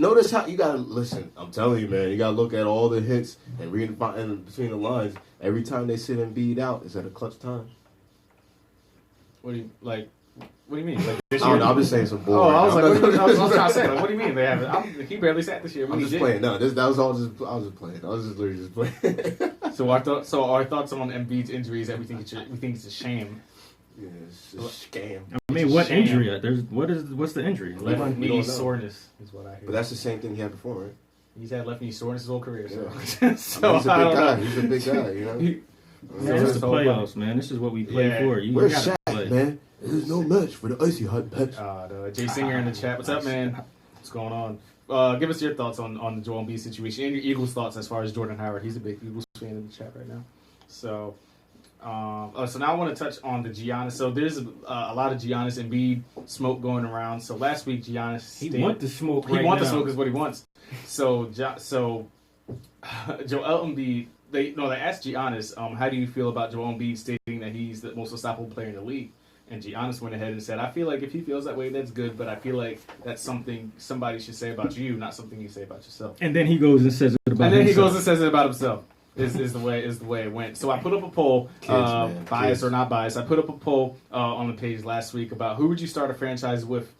notice how you gotta listen. I'm telling you, man. You gotta look at all the hits and read in between the lines. Every time they sit Embiid out, is at a clutch time. What do you like? What do you mean? Like this I year? don't know, I'm just saying some bull. Oh, I was like, I was trying to say, like, what do you mean they haven't? He barely sat this year. I'm just playing. No, that was all just. I was just playing. I was just literally just playing. So our thoughts on Embiid's injuries that we think it's a shame. Yeah, it's a scam. I mean, what injury? What's the injury? Left knee soreness is what I hear. But that's the same thing he had before, right? He's had left knee soreness his whole career. So, yeah. So he's a big guy. He's a big guy, you know. Man, it's the playoffs, man. This is what we play for. Where's Shaq, man? There's no match for the icy hot patch. Jay Singer in the chat. What's up, man? What's going on? Give us your thoughts on the Joel Embiid situation and your Eagles thoughts as far as Jordan Howard. He's a big Eagles fan in the chat right now. So, So now I want to touch on the Giannis. So there's a lot of Giannis Embiid smoke going around. So last week Giannis He want the smoke. He right wants the now. smoke is what he wants. So Joel Embiid, they asked Giannis, how do you feel about Joel Embiid stating that he's the most unstoppable player in the league? And Giannis went ahead and said, I feel like if he feels that way, that's good, but I feel like that's something somebody should say about you, not something you say about yourself. And then he goes and says it about himself. Is the way it went. So I put up a poll, bias or not bias. I put up a poll on the page last week about who would you start a franchise with.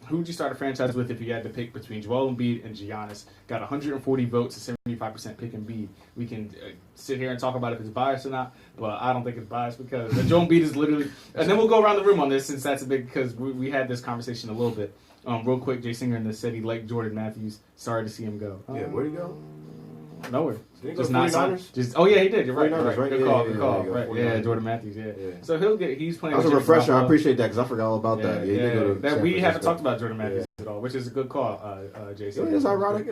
Who would you start a franchise with if you had to pick between Joel Embiid and Giannis? Got 140 votes, 75% pick Embiid. We can sit here and talk about if it's biased or not, but I don't think it's biased because Joel Embiid is literally. And then we'll go around the room on this since that's a big because we had this conversation a little bit. Real quick, Jay Singer in this said he liked Jordan Matthews. Sorry to see him go. Yeah, where'd he go? Nowhere. Did he go Just to not 49ers? oh yeah, he did. You're right. 49ers, right? Good call. Right. 49ers. Yeah, Jordan Matthews. Yeah. So he's playing. That was a with refresher. Jimmy I appreciate that because I forgot all about that. Yeah, he did go to that San we haven't Francisco. talked about Jordan Matthews at all, which is a good call, Jason. It's ironic.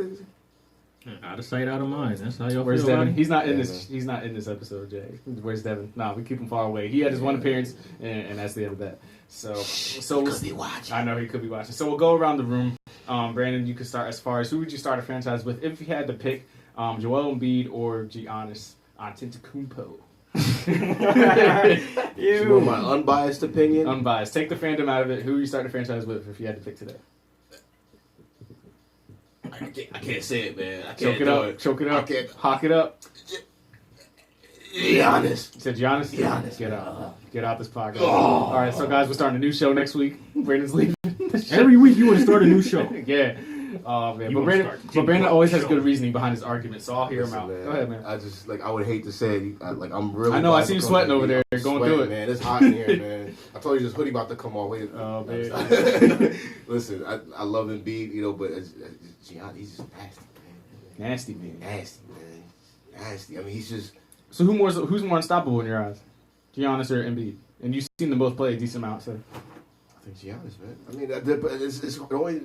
Out of sight, out of mind. That's how y'all Where's feel about Devin? him? He's not in this. He's not in this episode, Jay. Where's Devin? Nah, we keep him far away. He had his one appearance, and that's the end of that. So he could be watching. I know he could be watching. So we'll go around the room. Brandon, you could start as far as who would you start a franchise with if you had to pick Joel Embiid or Giannis Antetokounmpo? You want my unbiased opinion? Unbiased. Take the fandom out of it. Who would you start a franchise with if you had to pick today? I can't say it, man. I can't Choke it do up. it. Choke it up. I can't. Hawk it up. Giannis. You said Giannis? Giannis. Get out. Get out this podcast. Oh. All right, so guys, we're starting a new show next week. Brandon's leaving. Every week you want to start a new show. Yeah. Oh man, You but wanna Brandon, start always has show. good reasoning behind his argument, so I'll hear him Listen, out. man, Go ahead, man. I just I would hate to say it. I'm really. I know, I biased see you because sweating over there, I'm going sweating, through it. man. It's hot in here, man. I told you this hoodie about to come on. Wait. Oh man. Listen, I love Embiid, but Giannis, he's just nasty, man. Nasty. I mean, he's just. So who's more unstoppable in your eyes, Giannis or Embiid? And you've seen them both play a decent amount, so. I think Giannis, man. I mean, it's only.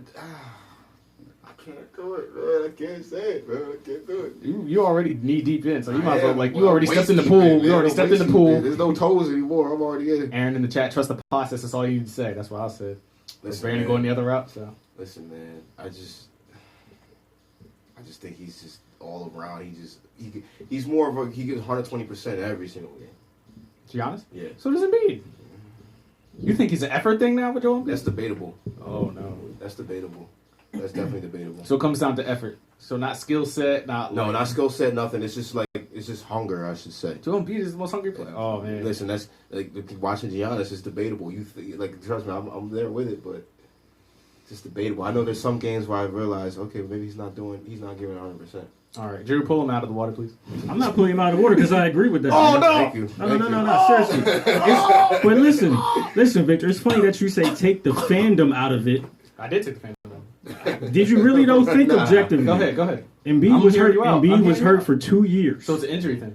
I can't do it, man. I can't say it, man. I can't do it. You already knee deep in, so you might as well you already stepped in the pool. You already stepped in the pool. There's no toes anymore. I'm already in. Aaron in the chat, trust the process. That's all you need to say. That's what I said. Listen, Brandon man. going the other route. So listen, man. I just think he's just all around. He's more of a he gets 120% every single game. Giannis? Yeah. So does Embiid. You think he's an effort thing now with Joel Embiid? That's debatable. Oh no. That's debatable. That's definitely debatable. So it comes down to effort. So not skill set, not not skill set, nothing. It's just hunger, I should say. Joel Embiid is the most hungry player. Oh man. Listen, that's like watching Giannis is debatable. Trust me, I'm there with it, but it's just debatable. I know there's some games where I realize, okay, maybe he's not giving 100%. All right, Drew, pull him out of the water, please. I'm not pulling him out of order because I agree with that. Oh, no! Thank you. No, seriously. But listen, Victor, it's funny that you say take the fandom out of it. I did take the fandom out. Did you really don't think objectively? Go ahead. Embiid was hurt. Embiid was hurt for 2 years. So it's an injury thing.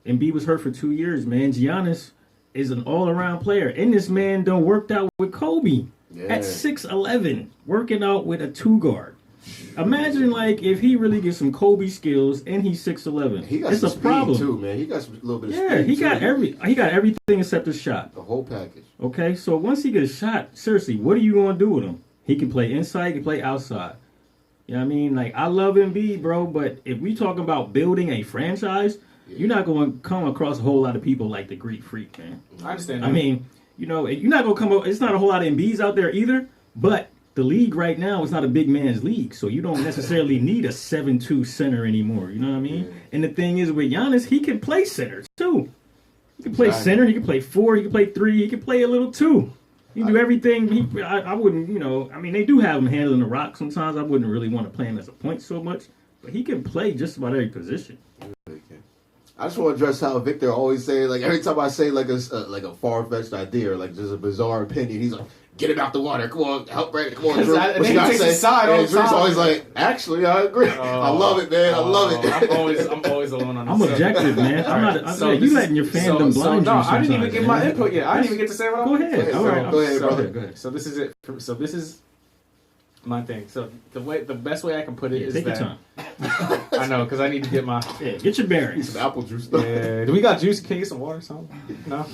Embiid was hurt for 2 years, man. Giannis is an all-around player, and this man done worked out with Kobe at 6'11", working out with a 2-guard. Imagine if he really gets some Kobe skills and he's 6'11". He got it's some a speed problem too, man. He got some little bit of speed. Yeah, he too. got everything except his shot. The whole package. Okay, so once he gets shot, seriously, what are you going to do with him? He can play inside, he can play outside. You know what I mean? I love Embiid, bro, but if we talking about building a franchise, you're not going to come across a whole lot of people like the Greek Freak, man. I understand. I mean, you're not going to come up. It's not a whole lot of Embiids out there either, but the league right now is not a big man's league, so you don't necessarily need a 7'2" center anymore. You know what I mean? Yeah. And the thing is, with Giannis, he can play center too. He can play center. He can play 4. He can play 3. He can play a little 2. He can do everything. I wouldn't, I mean, they do have him handling the rock sometimes. I wouldn't really want to play him as a point so much, but he can play just about every position. I just want to address how Victor always say, every time I say a far-fetched idea or just a bizarre opinion, he's like, get him out the water. Come on, help Brandon. Come on, Drew. What you got to say? And Drew's always like, actually, I agree. I love it, man. I love it. I'm always alone on this. I'm objective, man. You letting your fandom blind you. No, I didn't even get my input yet. I didn't even get to say what I want. Go ahead. All right. Go ahead, brother. Go ahead. So this is it. So this is my thing. So the best way I can put it is take that your time. I know, because I need to get my... Yeah, get your bearings. Some apple juice. Yeah. Do we got juice? Can you get some water or something? No?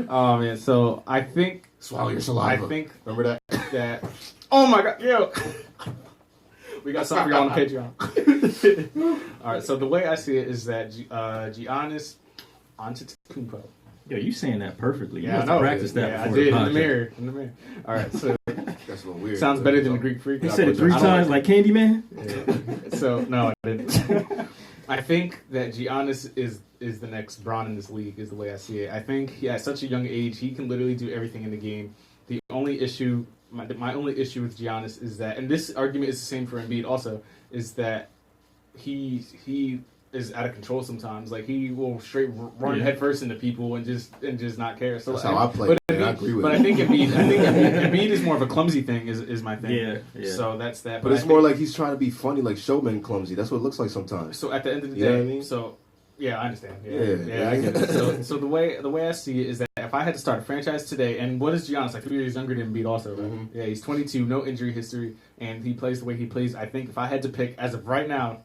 Oh, man. So, I think... Swallow your saliva. I think... Remember that? Oh, my God. Yo. We got something for y'all on Patreon. All right. So, the way I see it is that Giannis Antetokounmpo. Yo, you saying that perfectly. You Yeah, I must know. practice that Yeah, I before did the in the podcast. mirror. All right. So, That's a little weird. sounds better than the Greek freak. He said it 3 times like Candyman? Yeah. So, no, I didn't. I think that Giannis is the next Bron in this league, is the way I see it. I think he, at such a young age, he can literally do everything in the game. The only issue, my only issue with Giannis is that, and this argument is the same for Embiid also, is that he is out of control sometimes. Like, he will straight run headfirst into people and just not care. So that's how I play. But I agree with I think Embiid is more of a clumsy thing. Is my thing. Yeah. So that's that. But it's more like he's trying to be funny, like showman clumsy. That's what it looks like sometimes. So at the end of the You know day, what I mean? so yeah, I understand. Yeah. I get it. So the way I see it is that if I had to start a franchise today, and what is Giannis, like 3 years younger than Embiid also, right? Mm-hmm. Yeah, he's 22, no injury history, and he plays the way he plays. I think if I had to pick as of right now,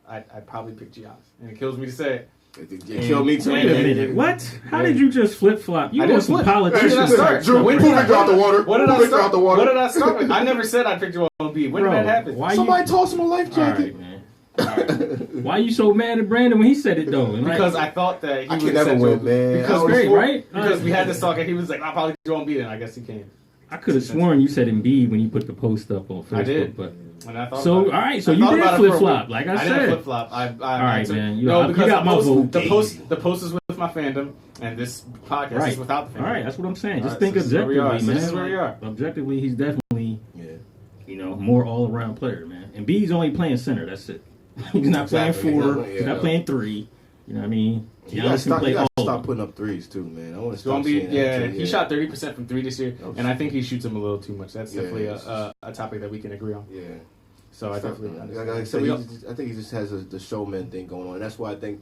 I'd probably pick Giannis, and it kills me to say it. It killed me too. Wait a minute. What? How did you just flip flop? You I know didn't some flip. politicians. When did I start? Drew, When who did I picked out the water? What did Who I picked start? out the water? What did I start with? I never said I'd pick Joel Embiid. When did that happen? Why Somebody toss him a life All jacket. right, man. All right. Why you so mad at Brandon when he said it though? And Because I thought that he I would can never win, man. Because, right? Because we had this talk, and he was like, "I'll probably Joel Embiid," and I guess he came. I could have sworn you said Embiid when you put the post up on Facebook. I did. But And I thought so about it. all right, so I you thought did about it flip for a flop, week. like I I said. didn't flip flop. All right, man. You no, I because got my vote. the post is with my fandom, and this podcast is without the fandom. All right, that's what I'm saying. Just All think right, so this is where we are. objectively, So man. this is where we are. Objectively, he's definitely, more all around player, man. And B's only playing center. That's it. He's not playing 4. He's not playing 3. You know what I mean? You gotta Giannis can play all. stop putting up threes too, man. I want to stop Joel seeing Embiid, that. he shot 30% from 3 this year, and I think he shoots them a little too much. That's definitely a topic that we can agree on. Yeah. So I definitely like I said, I think he just has the showman thing going on. That's why I think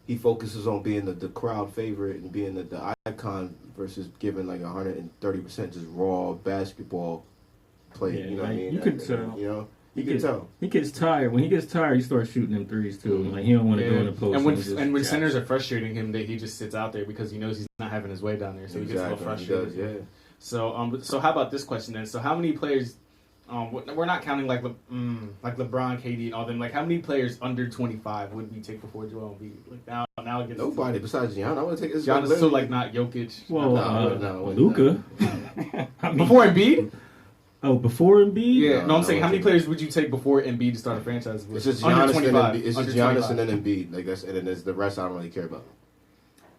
he focuses on being the crowd favorite and being the icon versus giving like 130% just raw basketball play. Yeah, you know what I mean? You could tell. You know, you can tell. He gets tired. When he gets tired, he starts shooting them threes too. Like he don't want to go in the post. And when centers are frustrating him, he just sits out there because he knows he's not having his way down there, so he gets a little frustrated. He does, yeah. So how about this question then? So how many players? We're not counting like LeBron, KD, and all them. Like how many players under 25 would we take before Joel Embiid? Like now it gets nobody besides Giannis. I want to take this. Giannis, so like not Jokic. Well, Luka. Before Embiid. Oh, before Embiid? Yeah, no, I'm saying how many players would you take before Embiid to start a franchise with? It's just under Giannis 25. and Embiid. It's just Giannis and then Embiid. Like that's, and then there's the rest I don't really care about.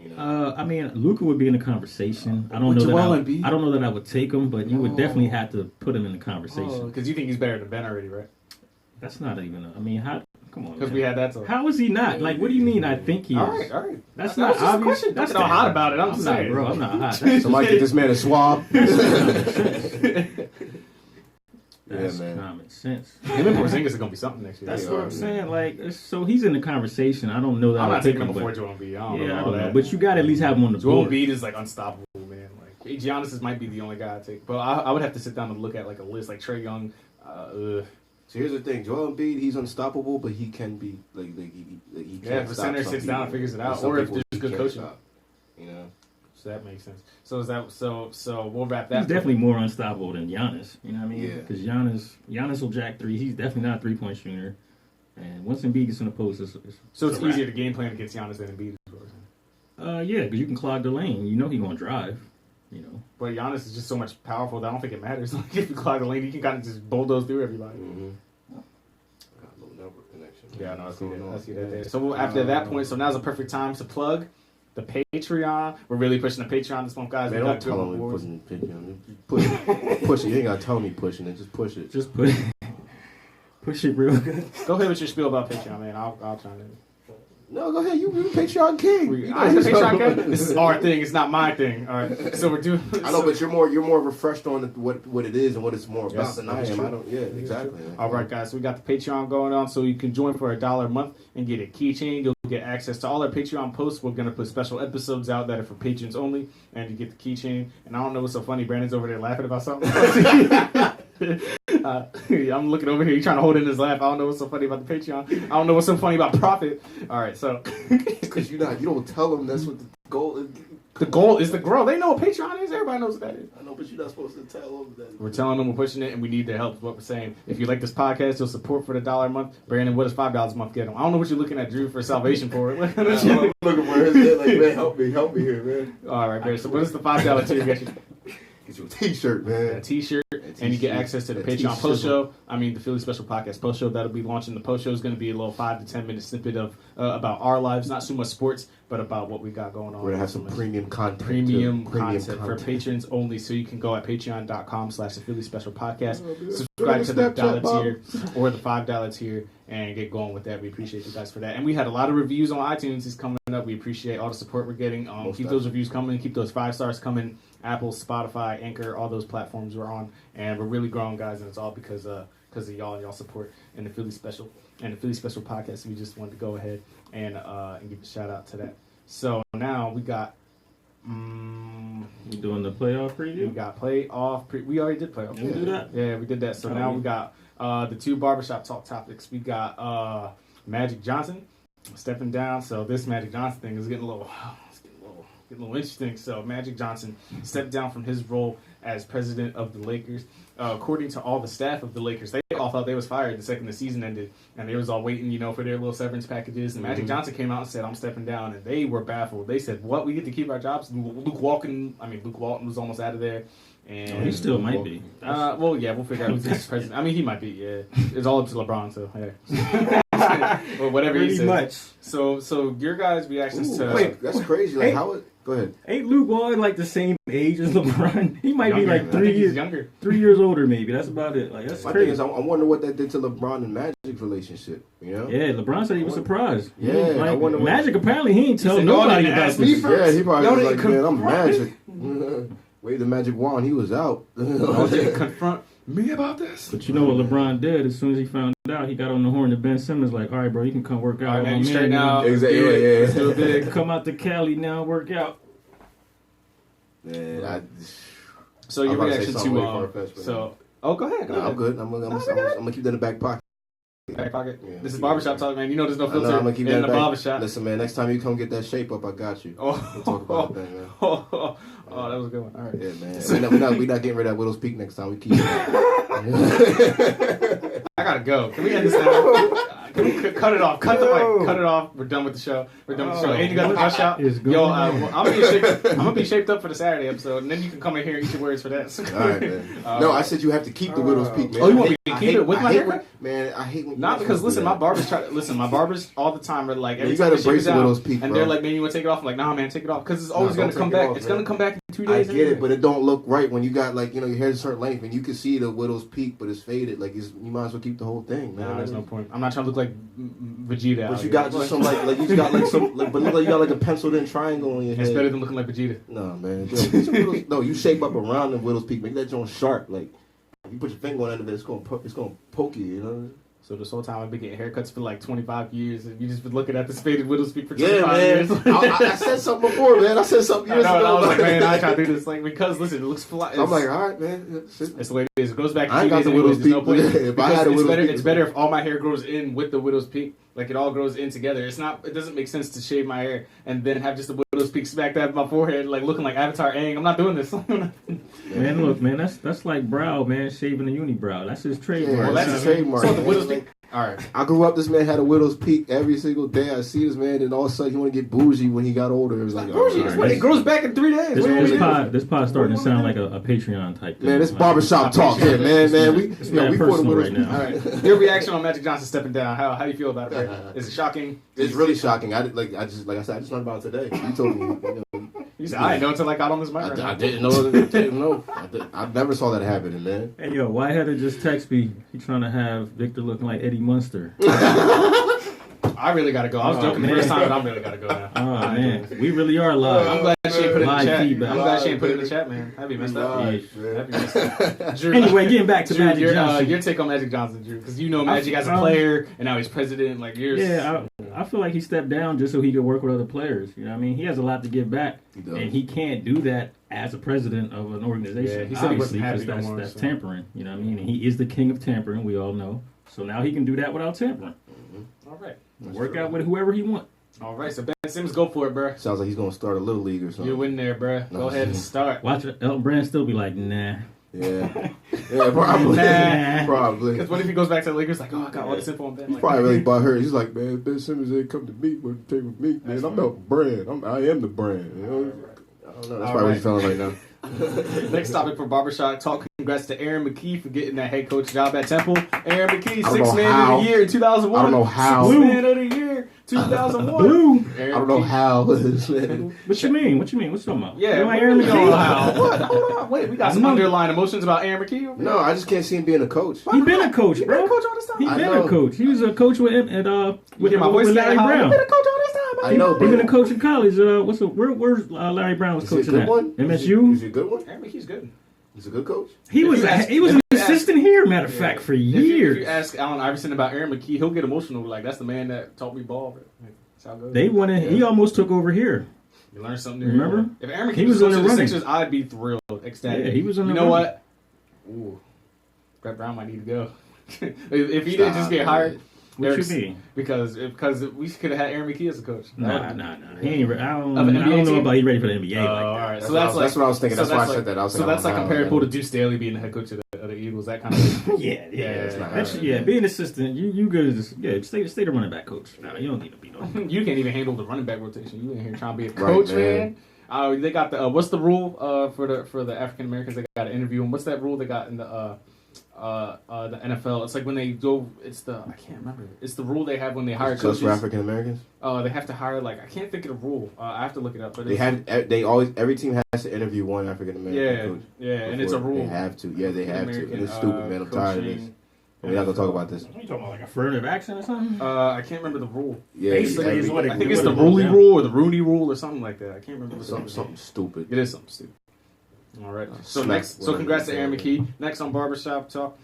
You know? I mean, Luka would be in the conversation. I don't know that I would take him, but you would definitely have to put him in the conversation. Because you think he's better than Ben already, right? That's not even. I mean, how? Come on. Because we had that talk. How is he not? Like, what do you mean? I think he is. All right. That's That not was just a obvious. question. That's Don't get all hot about it. I'm just not, saying. bro. I'm not hot. Somebody get this man a swab. That's man. common sense. Him and Porzingis are gonna be something next year. That's what I'm saying. Like, so he's in the conversation. I don't know that. I'm I not would taking him pick before but- Joel Embiid. I don't know. But you got to at least have him on the Joel board. Embiid is like unstoppable, man. Like Giannis might be the only guy I take, but I would have to sit down and look at like a list, like Trae Young. So here's the thing: Joel Embiid, he's unstoppable, but he can be he can't. Yeah, if the stop center some sits down and people. figures it out, Some or if people there's he good can't coaching. stop, you know. So that makes sense. So is that so we'll wrap that. He's definitely more unstoppable than Giannis. You know what I mean? Yeah. Because Giannis will jack 3. He's definitely not a 3-point shooter. And once Embiid gets in the post, it's it's a wrap. easier to game plan against Giannis than Embiid. Yeah, because you can clog the lane. You know he's gonna drive. You know. But Giannis is just so much powerful that I don't think it matters. Like if you clog the lane, you can kind of just bulldoze through everybody. Yeah, no, I see that there. So after that point, so now's the perfect time to plug the Patreon. We're really pushing the Patreon this month, guys. Man, We don't got tell good him we're rewards. pushing Patreon. Push it. You ain't gotta tell me pushing it. Just push it. Just push it real good. Go ahead with your spiel about Patreon, man. I'll try to. No, go ahead. You Patreon king. I'm the Patreon king. This is our thing. It's not my thing. All right. So we're doing. I know, but you're more refreshed on what it is and what it's more about Yes, than I that's am. true. I don't. Yeah, exactly. All right, guys. So we got the Patreon going on, so you can join for $1 a month and get a keychain. You'll get access to all our Patreon posts. We're gonna put special episodes out that are for patrons only, and you get the keychain. And I don't know what's so funny. Brandon's over there laughing about something. I'm looking over here. He's trying to hold in his laugh. I don't know what's so funny about the Patreon. I don't know what's so funny about profit. All right, so because you don't tell them that's what the goal is. The goal is to grow. They know what Patreon is. Everybody knows what that is. I know, but you're not supposed to tell them that. We're telling them we're pushing it, and we need their help. Is what we're saying. If you like this podcast, you'll support for the $1 a month. Brandon, what does $5 a month get them? I don't know what you're looking at, Drew, for salvation for it. I'm looking for his head like, man, help me here, man. All right, Brandon. So what does the $5 tier get you? Get you a T-shirt, man. A T-shirt, and you get access to the Patreon post show. I mean, the Philly Special Podcast post show that'll be launching. The post show is going to be a little 5 to 10 minute snippet of about our lives, not so much sports, but about what we got going on. We're gonna have some premium content. Premium content for patrons only. So you can go at patreon.com/the Philly Special Podcast. Subscribe to the $1 tier or the $5 tier and get going with that. We appreciate you guys for that. And we had a lot of reviews on iTunes. It's coming up. We appreciate all the support we're getting. Keep those reviews coming. Keep those 5 stars coming. Apple, Spotify, Anchor, all those platforms we're on, and we're really growing, guys, and it's all because of y'all and y'all support in the Philly Special and the Philly Special Podcast. We just wanted to go ahead and give a shout out to that. So now we got. We doing the playoff preview? We got playoff. We already did playoff. Did we do that? Yeah, we did that. So now we got the 2 barbershop talk topics. We got Magic Johnson stepping down. So this Magic Johnson thing is getting a little interesting. So Magic Johnson stepped down from his role as president of the Lakers. According to all the staff of the Lakers, they all thought they was fired the second the season ended, and they was all waiting, for their little severance packages. And Magic Johnson came out and said, "I'm stepping down," and they were baffled. They said, "What? We get to keep our jobs?" Luke Walton was almost out of there. And he still might be. Well, yeah, we'll figure out who's next president. I mean, he might be. Yeah, it's all up to LeBron. So yeah, or whatever he says. Much. So your guys' reactions to wait, that's crazy. Like how it? Go ahead. Ain't Luke Walton like the same age as LeBron? He might be like 3 years younger. 3 years older, maybe. That's about it. Like that's My crazy. thing is, I wonder what that did to LeBron and Magic's relationship. Yeah, LeBron said he was surprised. Yeah, like, I wonder Magic apparently he ain't tell nobody about this. Yeah, he probably was like, man, I'm Magic. Wave the magic wand, he was out. Confront me about this. But you know what LeBron did? As soon as he found out, he got on the horn to Ben Simmons like, all right, bro, you can come work out. All right, man, you straight now. Exactly. Let's do it. Come out to Cali now, work out. Man, so your reaction to go ahead. No, I'm good. I'm gonna keep that in the back pocket. Back pocket. Yeah, this is barbershop talk, man. You know there's no filter I'm gonna keep in that the barbershop. Listen, man. Next time you come get that shape up, I got you. We'll talk about that, man. Oh, that was a good one. All right. Yeah, man. We're not getting rid of that Widow's Peak next time. We keep it. I gotta go. Can we end this now? Can we cut it off? Cut the mic. Cut it off. We're done with the show. And you got the rush out. Yo, I'm gonna be shaped up for the Saturday episode, and then you can come in here and eat your words for that. All right, man. No, I said you have to keep the Widow's Peak, man. Oh, you want me to keep it with my haircut? Man, I hate when not because my barbers all the time are like, every you time gotta brace the Widow's Peak, and bro. they're like, man, you want to take it off? I'm like, nah, man, take it off because it's always gonna come back. It's gonna come back in 2 days. I get it, but it don't look right when you got your hair's a certain length and you can see the Widow's Peak, but it's faded. Like you might as well keep the whole thing, man. Nah, there's no point. I'm not trying to look like Vegeta. But you got just some you got but look like you got like a penciled in triangle on your head. It's better than looking like Vegeta. No, man. No, you shape up around the Widow's Peak, make that joint sharp. Like if you put your finger on it, it's gonna poke you. You know. So this whole time I've been getting haircuts for like 25 years, and you just been looking at this faded Widow's Peak for 25 years. I said something before, man. I said something years ago. I was like, man, I try to do this because listen, it looks flat. I'm like, all right, man. It's the way it is. It goes back to I 2 got days. the Widow's Peak. No point. If I had a Widow's Peak, it's better if all my hair grows in with the Widow's Peak. Like it all grows in together. It doesn't make sense to shave my hair and then have just the Widow's Peak smacked at my forehead, like looking like Avatar Aang. I'm not doing this. Man, look, man, that's like Brow, man, shaving the unibrow. That's his trademark. Yeah, that's his trademark. So the Widow's Peak. All right. I grew up. This man had a Widow's Peak every single day. I see this man, and all of a sudden he want to get bougie when he got older. It was like bougie. It grows back in 3 days. This pod starting to sound like a Patreon type thing. Man, this barbershop talk here, man. We for the Widow's Peak. All right. Your reaction on Magic Johnson stepping down? How do you feel about it? Is it shocking? It's really shocking. I said, I just learned about it today. You told me. You said I didn't know until I got on this mic. I didn't know. I never saw that happening, man. Hey, yo, Whitehead just text me. He trying to have Victor looking like Eddie Munster. I really gotta go. I was joking the first time, but I really gotta go now. Oh man, we really are live. I'm glad she ain't put it in the Live chat. feedback. I'm glad she ain't put it in the chat, man. That'd be messed up. That'd be messed up. Drew, Anyway, getting back to Drew, Magic Johnson. your take on Magic Johnson, Drew, because you know Magic as a player and now he's president. Like yours. Yeah, I feel like he stepped down just so he could work with other players. You know what I mean? He has a lot to give back, and he can't do that as a president of an organization. Yeah, he said he obviously, wasn't happy because no more, that's so. tampering. You know what I mean? And he is the king of tampering. We all know. So now he can do that without tampering. All right. Work out with whoever he wants. All right, so Ben Simmons, go for it, bro. Sounds like he's gonna start a little league or something. You win there, bro. Go ahead and start. Watch it. Elton Brand still be like, nah. Yeah, probably. Nah. Probably. Because what if he goes back to the Lakers like, oh, I got all this info on Ben. He's Like, probably really butthurt. He's like, man, Ben Simmons ain't come to me, but take with me, man. I'm the brand. I am the brand. You know? I don't know. That's probably what he's feeling right now. Next topic for Barbershop Talk. Congrats to Aaron McKie for getting that head coach job at Temple. Aaron McKie, I don't know 6th man how. of the year in 2001. I don't know how. 6th man of the year 2001. Blue. I don't know how. What you mean? What you mean? What's talking about? Yeah, You like what Aaron do you mean, McKie? how? What? Hold on. Wait, we got some underlying emotions about Aaron McKie over here? No, I just can't see him being a coach. He been a coach, He bro. been a coach all this time? He I been know. a coach. He was a coach with hear my voice with Larry getting high? Brown. He been a coach all this time, man. I know, He been a but coach in college. Where's Larry Brown was is he a coaching good at? one? MSU. Is he a good one? Aaron McKie's good. He's a good coach. He If was you ask- he was if an you ask- assistant here. Matter of fact, for If years. you ask Allen Iverson about Aaron McKie, he'll get emotional. Like, that's the man that taught me ball. Bro. That's how it goes. They wanted. He almost took over here. You learn something new. Remember? If Aaron McKie He was was coach in of the the running. Sixers, I'd be thrilled, ecstatic. Yeah, he was in You the know running. what? Ooh, Brett Brown might need to go. if he didn't just get hired. What you Eric's- mean? Because we could have had Aaron McKie as a coach. Nah. He ain't. I don't Of an NBA know team? about he ready for the NBA like All that. right. That's So what I that's was- that's what I was thinking. That's why I like, said that. I was so saying, that's I like don't know. comparable to Deuce Staley being the head coach of the Eagles. That kind of thing. Yeah. it's not That's, right. yeah, being assistant, you good. Stay the running back coach. Nah, you don't need to be no. You can't even handle the running back rotation. You in here trying to be a Right, coach, man. man. They got the what's the rule for the African Americans? They got to interview them. What's that rule they got in the NFL? It's like when they go. It's the I can't remember. It's the rule they have when they hire Just coaches. for African Americans. They have to hire like I can't think of the rule. I have to look it up. But They it's- every team has to interview one African American coach. yeah, and it's a before rule. They have to. Yeah, they have to. American, And it's stupid, man. I'm tired of this. coaching. We're not gonna talk about this. What are you talking about, like affirmative action or something? I can't remember the rule. Yeah, Basically, is what it- I think it's what the it boils Rooney down. rule or the Rooney rule or something like that. I can't remember. something stupid. It is something stupid. All right. So smack next, so whatever congrats they to Aaron say. McKie. Next on Barbershop Talk.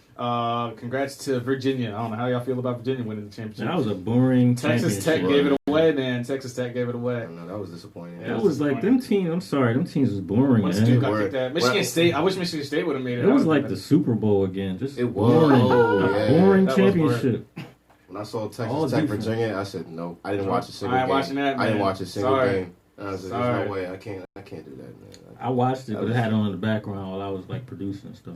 Congrats to Virginia. I don't know how y'all feel about Virginia winning the championship. That was a boring Texas Tech championship. gave it away, man. Texas Tech gave it away. No, that was disappointing. That was like them teams. I'm sorry, them teams was boring, Once man. Duke got kicked out. Michigan State. I wish Michigan State would have made it. It was I like would've the Super Bowl again. Just It was. boring, Oh, yeah. boring That was boring. championship. When I saw All Texas Tech, defense. Virginia, I said no. I didn't watch a single I ain't game. watching that, I didn't man. watch a single Sorry. game. And I said, Sorry. "There's no way. I can't do that, man." I watched it, but it had on in the background while I was like producing stuff.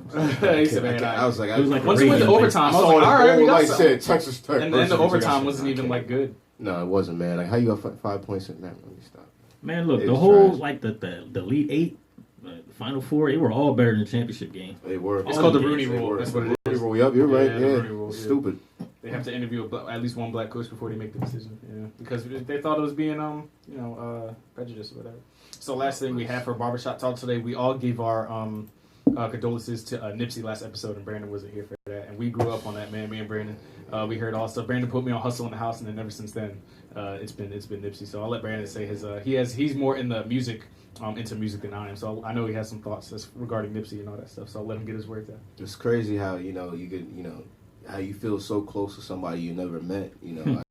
He said, man, I was like, it was like once a we went to radio overtime, I was saw like, the all right, we goal got light something. said Texas Tech. And then the versus overtime Virginia. wasn't even like good. No, it wasn't, man. Like how you got 5 points in that? Let me stop. Man, look, It the was whole trash. like the Elite Eight, the Final Four, they were all better than the championship game. They were. It's All called the games, Rooney They rule. were. That's what it Rooney is. rule. Yep, you're right. the Yeah, Rooney rule, It's yeah. stupid. They have to interview at least one black coach before they make the decision. Yeah, because they thought it was being prejudice or whatever. So last thing we have for Barbershop Talk today, we all gave our condolences to Nipsey last episode, and Brandon wasn't here for that. And we grew up on that, man. Me and Brandon, we heard all stuff. Brandon put me on Hustle in the House, and then ever since then, it's been Nipsey. So I'll let Brandon say he's more in the music, into music than I am. So I know he has some thoughts regarding Nipsey and all that stuff. So I'll let him get his words out. It's crazy how you get how you feel so close to somebody you never met.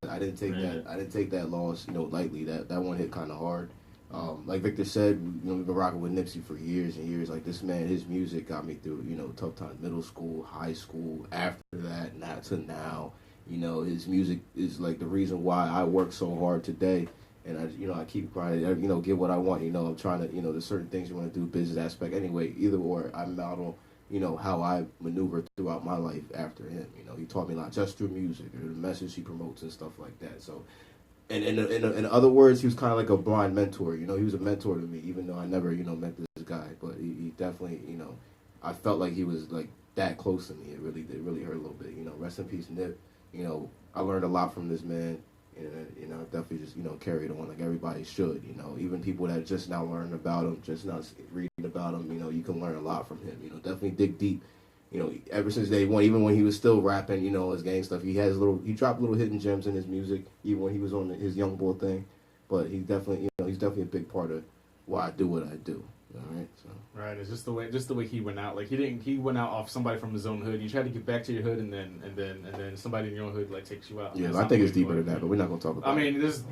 I didn't take that. I didn't take that loss lightly. That one hit kind of hard. Like Victor said, we've been rocking with Nipsey for years and years. Like this man, his music got me through tough times, middle school, high school. After that, not to now. His music is like the reason why I work so hard today. And I keep trying to get what I want. I'm trying to there's certain things you want to do, business aspect. Anyway, either or, I model how I maneuver throughout my life after him. He taught me a lot just through music or the message he promotes and stuff like that. So, and in other words, he was kind of like a blind mentor. He was a mentor to me, even though I never met this guy. But he definitely I felt like he was like that close to me. It really hurt a little bit. Rest in peace, Nip. I learned a lot from this man. And definitely just carried on like everybody should. Even people that just now learning about him, just now reading about him. You can learn a lot from him. Definitely dig deep. Ever since day one, even when he was still rapping, his gang stuff, he dropped little hidden gems in his music, even when he was on his Young Boy thing. But he's definitely, he's definitely a big part of why I do what I do. All right, so Right, it's just the way he went out. Like he went out off somebody from his own hood. You try to get back to your hood, and then somebody in your own hood like takes you out. yeah, That's I not think the it's way to deeper go. than that, but we're not gonna talk about. I mean, there's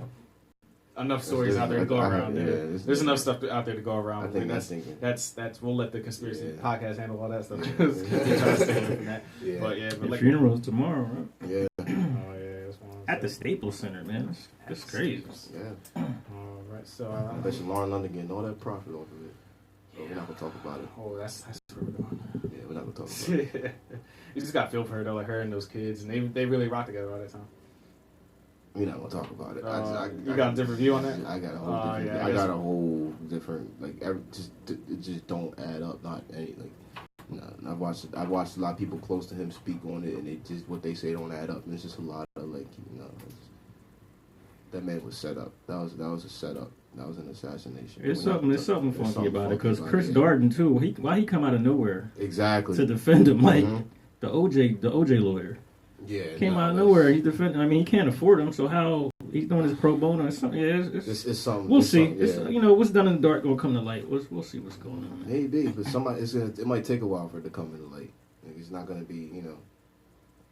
enough stories out there to go around. There's enough stuff out there to go around. I think that's we'll let the conspiracy podcast handle all that stuff. Yeah. Just try to stay away from that. Yeah. But yeah, but The like funeral's tomorrow, right? Yeah. Oh yeah, that's one. At the Staples Center, man. That's crazy. Yeah. All right, so I bet you Lauren London getting all that profit off of it. So we're not gonna talk about it. oh, that's where we're going. Yeah, we're not gonna talk about it. You just got feel for her though, like her and those kids, and they really rock together all that time. We're not gonna talk about it. You got a different view on that? I got a whole different. yeah, I got a whole different. Like it just don't add up. Not any like. No, I've watched a lot of people close to him speak on it, and it just what they say don't add up. And it's just a lot of like that man was set up. That was a setup. That was an assassination. There's something funky about it because Chris it. Darden too. Why he come out of nowhere exactly to defend him like the OJ lawyer. Yeah, came out of nowhere. He defended. I mean, he can't afford him, so how he's doing his pro bono or something? Yeah, it's something. We'll it's see. something, yeah. It's, what's done in the dark will come to light. We'll see what's going on. Maybe, but it might take a while for it to come into light. Like, it's not gonna be,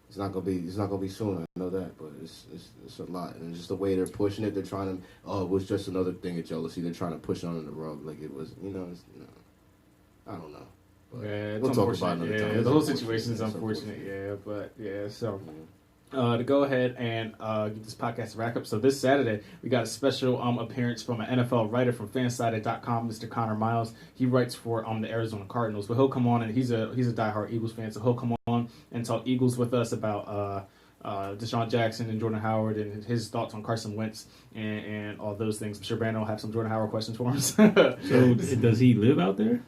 it's not gonna be soon. I know that, but it's a lot, and just the way they're pushing it. They're trying to. Oh, it was just another thing of jealousy. They're trying to push it under the rug, like it was. I don't know. But Yeah, it's we'll talk unfortunate. about it another time. Yeah, It's the whole unfortunate. situation is It's unfortunate. Yeah, but yeah, so. To go ahead and get this podcast wrap up. So this Saturday, we got a special appearance from an NFL writer from Fansided.com, Mr. Connor Miles. He writes for the Arizona Cardinals, but he'll come on, and he's a diehard Eagles fan, so he'll come on and talk Eagles with us about Deshaun Jackson and Jordan Howard and his thoughts on Carson Wentz and all those things. I'm sure Brandon will have some Jordan Howard questions for him. So does he live out there?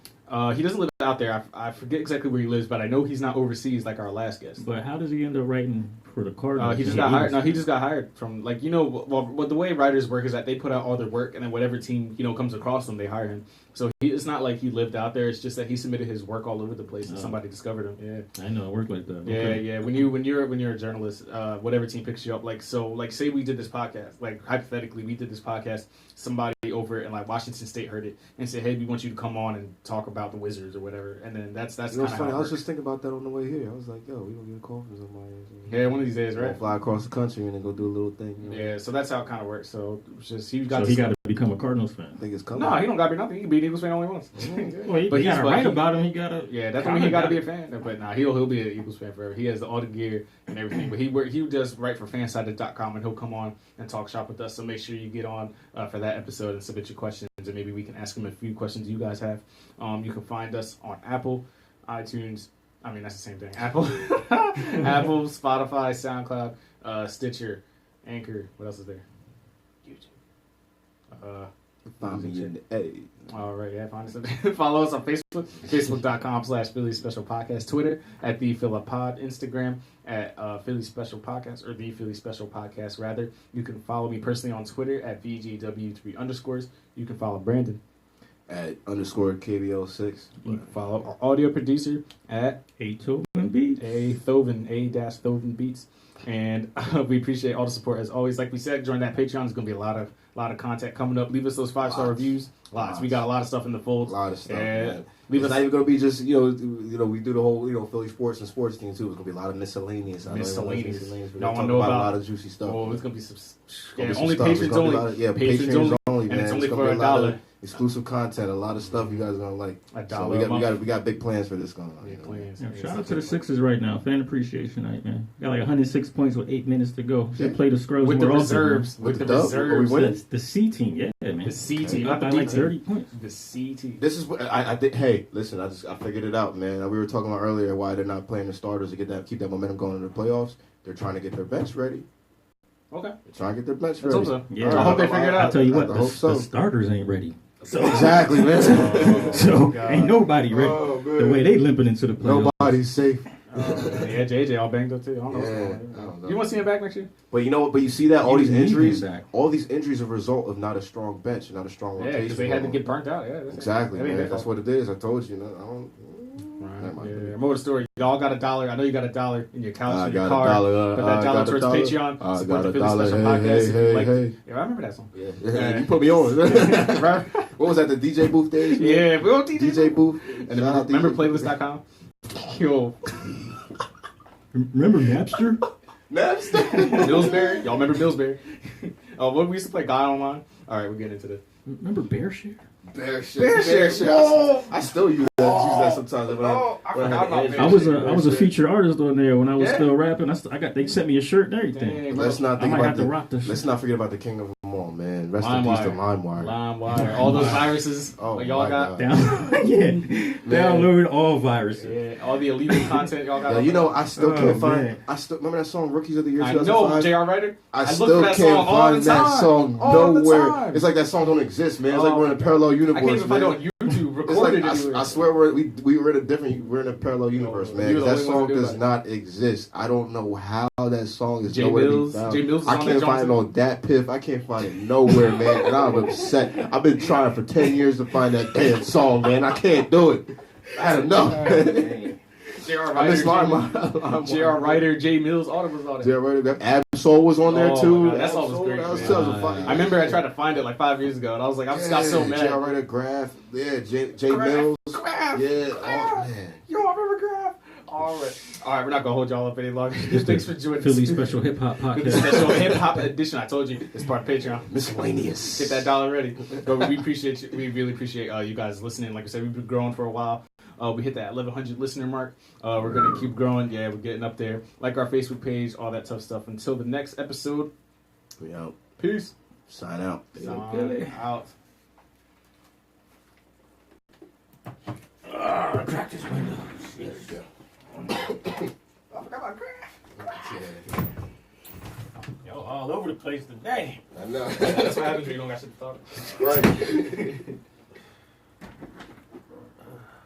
He doesn't live out there. I forget exactly where he lives, but I know he's not overseas like our last guest. But how does he end up writing for the Cardinals? He just got hired. No, he just got hired from well, the way writers work is that they put out all their work, and then whatever team comes across them, they hire him. So it's not like he lived out there. It's just that he submitted his work all over the place, and somebody discovered him. Yeah, I know it worked like that. Yeah, Okay. yeah. When you're a journalist, whatever team picks you up, say we did this podcast, like hypothetically we did this podcast, somebody over in like Washington State heard it and said, hey, we want you to come on and talk about the Wizards or whatever, and then that's kind of funny. how I was just thinking about that on the way here. I was like, yo, we gonna get a call from somebody. Yeah, one of these days, right? We'll fly across the country and then go do a little thing. Yeah, so that's how it kind of works. So it's just he got to become a Cardinals fan. I think it's coming. No, he don't got to be nothing. He can be an Eagles fan only once. Well, he gotta write about him. He gotta. Yeah, that don't mean he got to be a fan. But nah, he'll be an Eagles fan forever. He has all the gear and everything. But he does write for Fansided.com, and he'll come on and talk shop with us. So make sure you get on for that episode and submit your questions, and maybe we can ask him a few questions you guys have. You can find us on Apple, iTunes. I mean, that's the same thing. Apple, Spotify, SoundCloud, Stitcher, Anchor. What else is there? YouTube. Find me in the A. All right, yeah, find us. Follow us on Facebook, facebook.com/Philly Special Podcast, Twitter at The Philip Pod, Instagram at Philly Special Podcast, or The Philly Special Podcast, rather. You can follow me personally on Twitter at VGW3_. You can follow Brandon at _KBL6. You can follow our audio producer at A-Thoven Beats. A-Thoven Beats. And we appreciate all the support as always. Like we said, during that Patreon, there's going to be a lot of content coming up. Leave us those 5-star reviews. Lots. We got a lot of stuff in the fold. A lot of stuff. And it's not even going to be just, we do the whole, Philly sports and sports thing too. It's going to be a lot of miscellaneous. Y'all want to know about a lot of juicy stuff. Oh, it's going to be some. Only patrons only. Patrons only, man. And it's only gonna for be a lot $1. of exclusive content, a lot of stuff you guys are gonna like. $1 we got big plans for this going on. Shout out to the Sixers right now. Fan appreciation night, man. Got like 106 points with 8 minutes to go. Should play the Scrubs with the more reserves. often, With the reserves. Are we winning? The C team, yeah, man. The C team, Up by like 30 points. The C team. This is what I think. Hey, listen, I figured it out, man. We were talking about earlier why they're not playing the starters to keep that momentum going in the playoffs. They're trying to get their bench ready. Okay. They're trying to get their bench Let's ready. hope so. Yeah, I hope they figure it out. I'll tell you what, I hope so. the starters ain't ready. So exactly, man. So ain't nobody ready. The way they limping into the playoffs. Nobody's safe. Yeah, JJ all banged up too. I don't know. I don't know. You want to see him back next year? But you see that all these You need injuries, him back. all these injuries are a result of not a strong bench, not a strong Yeah, rotation. because they had to get burnt out. Yeah, Exactly, that ain't man. their That's fault. what it is. I told you. I don't. Right. Yeah. More of the story. Y'all got $1. I know you got $1 in your couch, I in your got car. $1. Put that I dollar got towards $1. Patreon. I Support got the Philly $1. Special Hey, Podcast. hey, Like, hey. yeah, I remember that song. Yeah, you put me on. Right? What was that? The DJ booth days? Man? Yeah, we on DJ booth. And then remember playlist.com? Yo. Remember Napster? Napster. Billsbury. Y'all remember Billsbury? Oh, what we used to play God Online. All right, we're getting into this. Remember BearShare? BearShare. Oh. I still use that sometimes. I was a featured artist on there when I was still rapping. They sent me a shirt and everything. Dang, let's not think about let's not forget about the king of them all, man. Rest in peace to LimeWire. LimeWire. All those viruses. Y'all got. Download all viruses. Yeah, all the illegal content y'all got. Yeah, I still can't find. Remember that song "Rookies of the Year" 2005? I know, J.R. Writer. I still can't find that song nowhere. It's like that song don't exist, man. It's like we're in a parallel universe. I can't even find it on YouTube. Recorded it. I swear we're in a parallel universe, man. That song does not exist. I don't know how that song is nowhere to be found. J Mills I can't find it on Dat Piff. I can't find it nowhere, man. And I'm upset. I've been trying for 10 years to find that damn song, man. I can't do it. I had enough. J.R. Writer, J Mills, all of us on there. J.R. Writer, Ab-Soul was on there too. That song was great. I remember I tried to find it like 5 years ago, and I was like, I got so mad. J.R. Writer, Graph, J Mills, Graph. yeah, Graph. Man. Yo, I remember Graph. All right, we're not gonna hold y'all up any longer. Thanks for joining Philly Special Hip Hop Podcast. Special Hip Hop Edition. I told you it's part of Patreon. Miscellaneous. Get that dollar ready. But we appreciate you. We really appreciate you guys listening. Like I said, we've been growing for a while. We hit that 1,100 listener mark. We're gonna keep growing. Yeah, we're getting up there. Like our Facebook page, all that tough stuff. Until the next episode, we out. Peace. Sign out. Sign out. Crack this window. There you go. I forgot about Graph. Yo, all over the place today. I know. That's what happens when you don't got shit to talk. Right.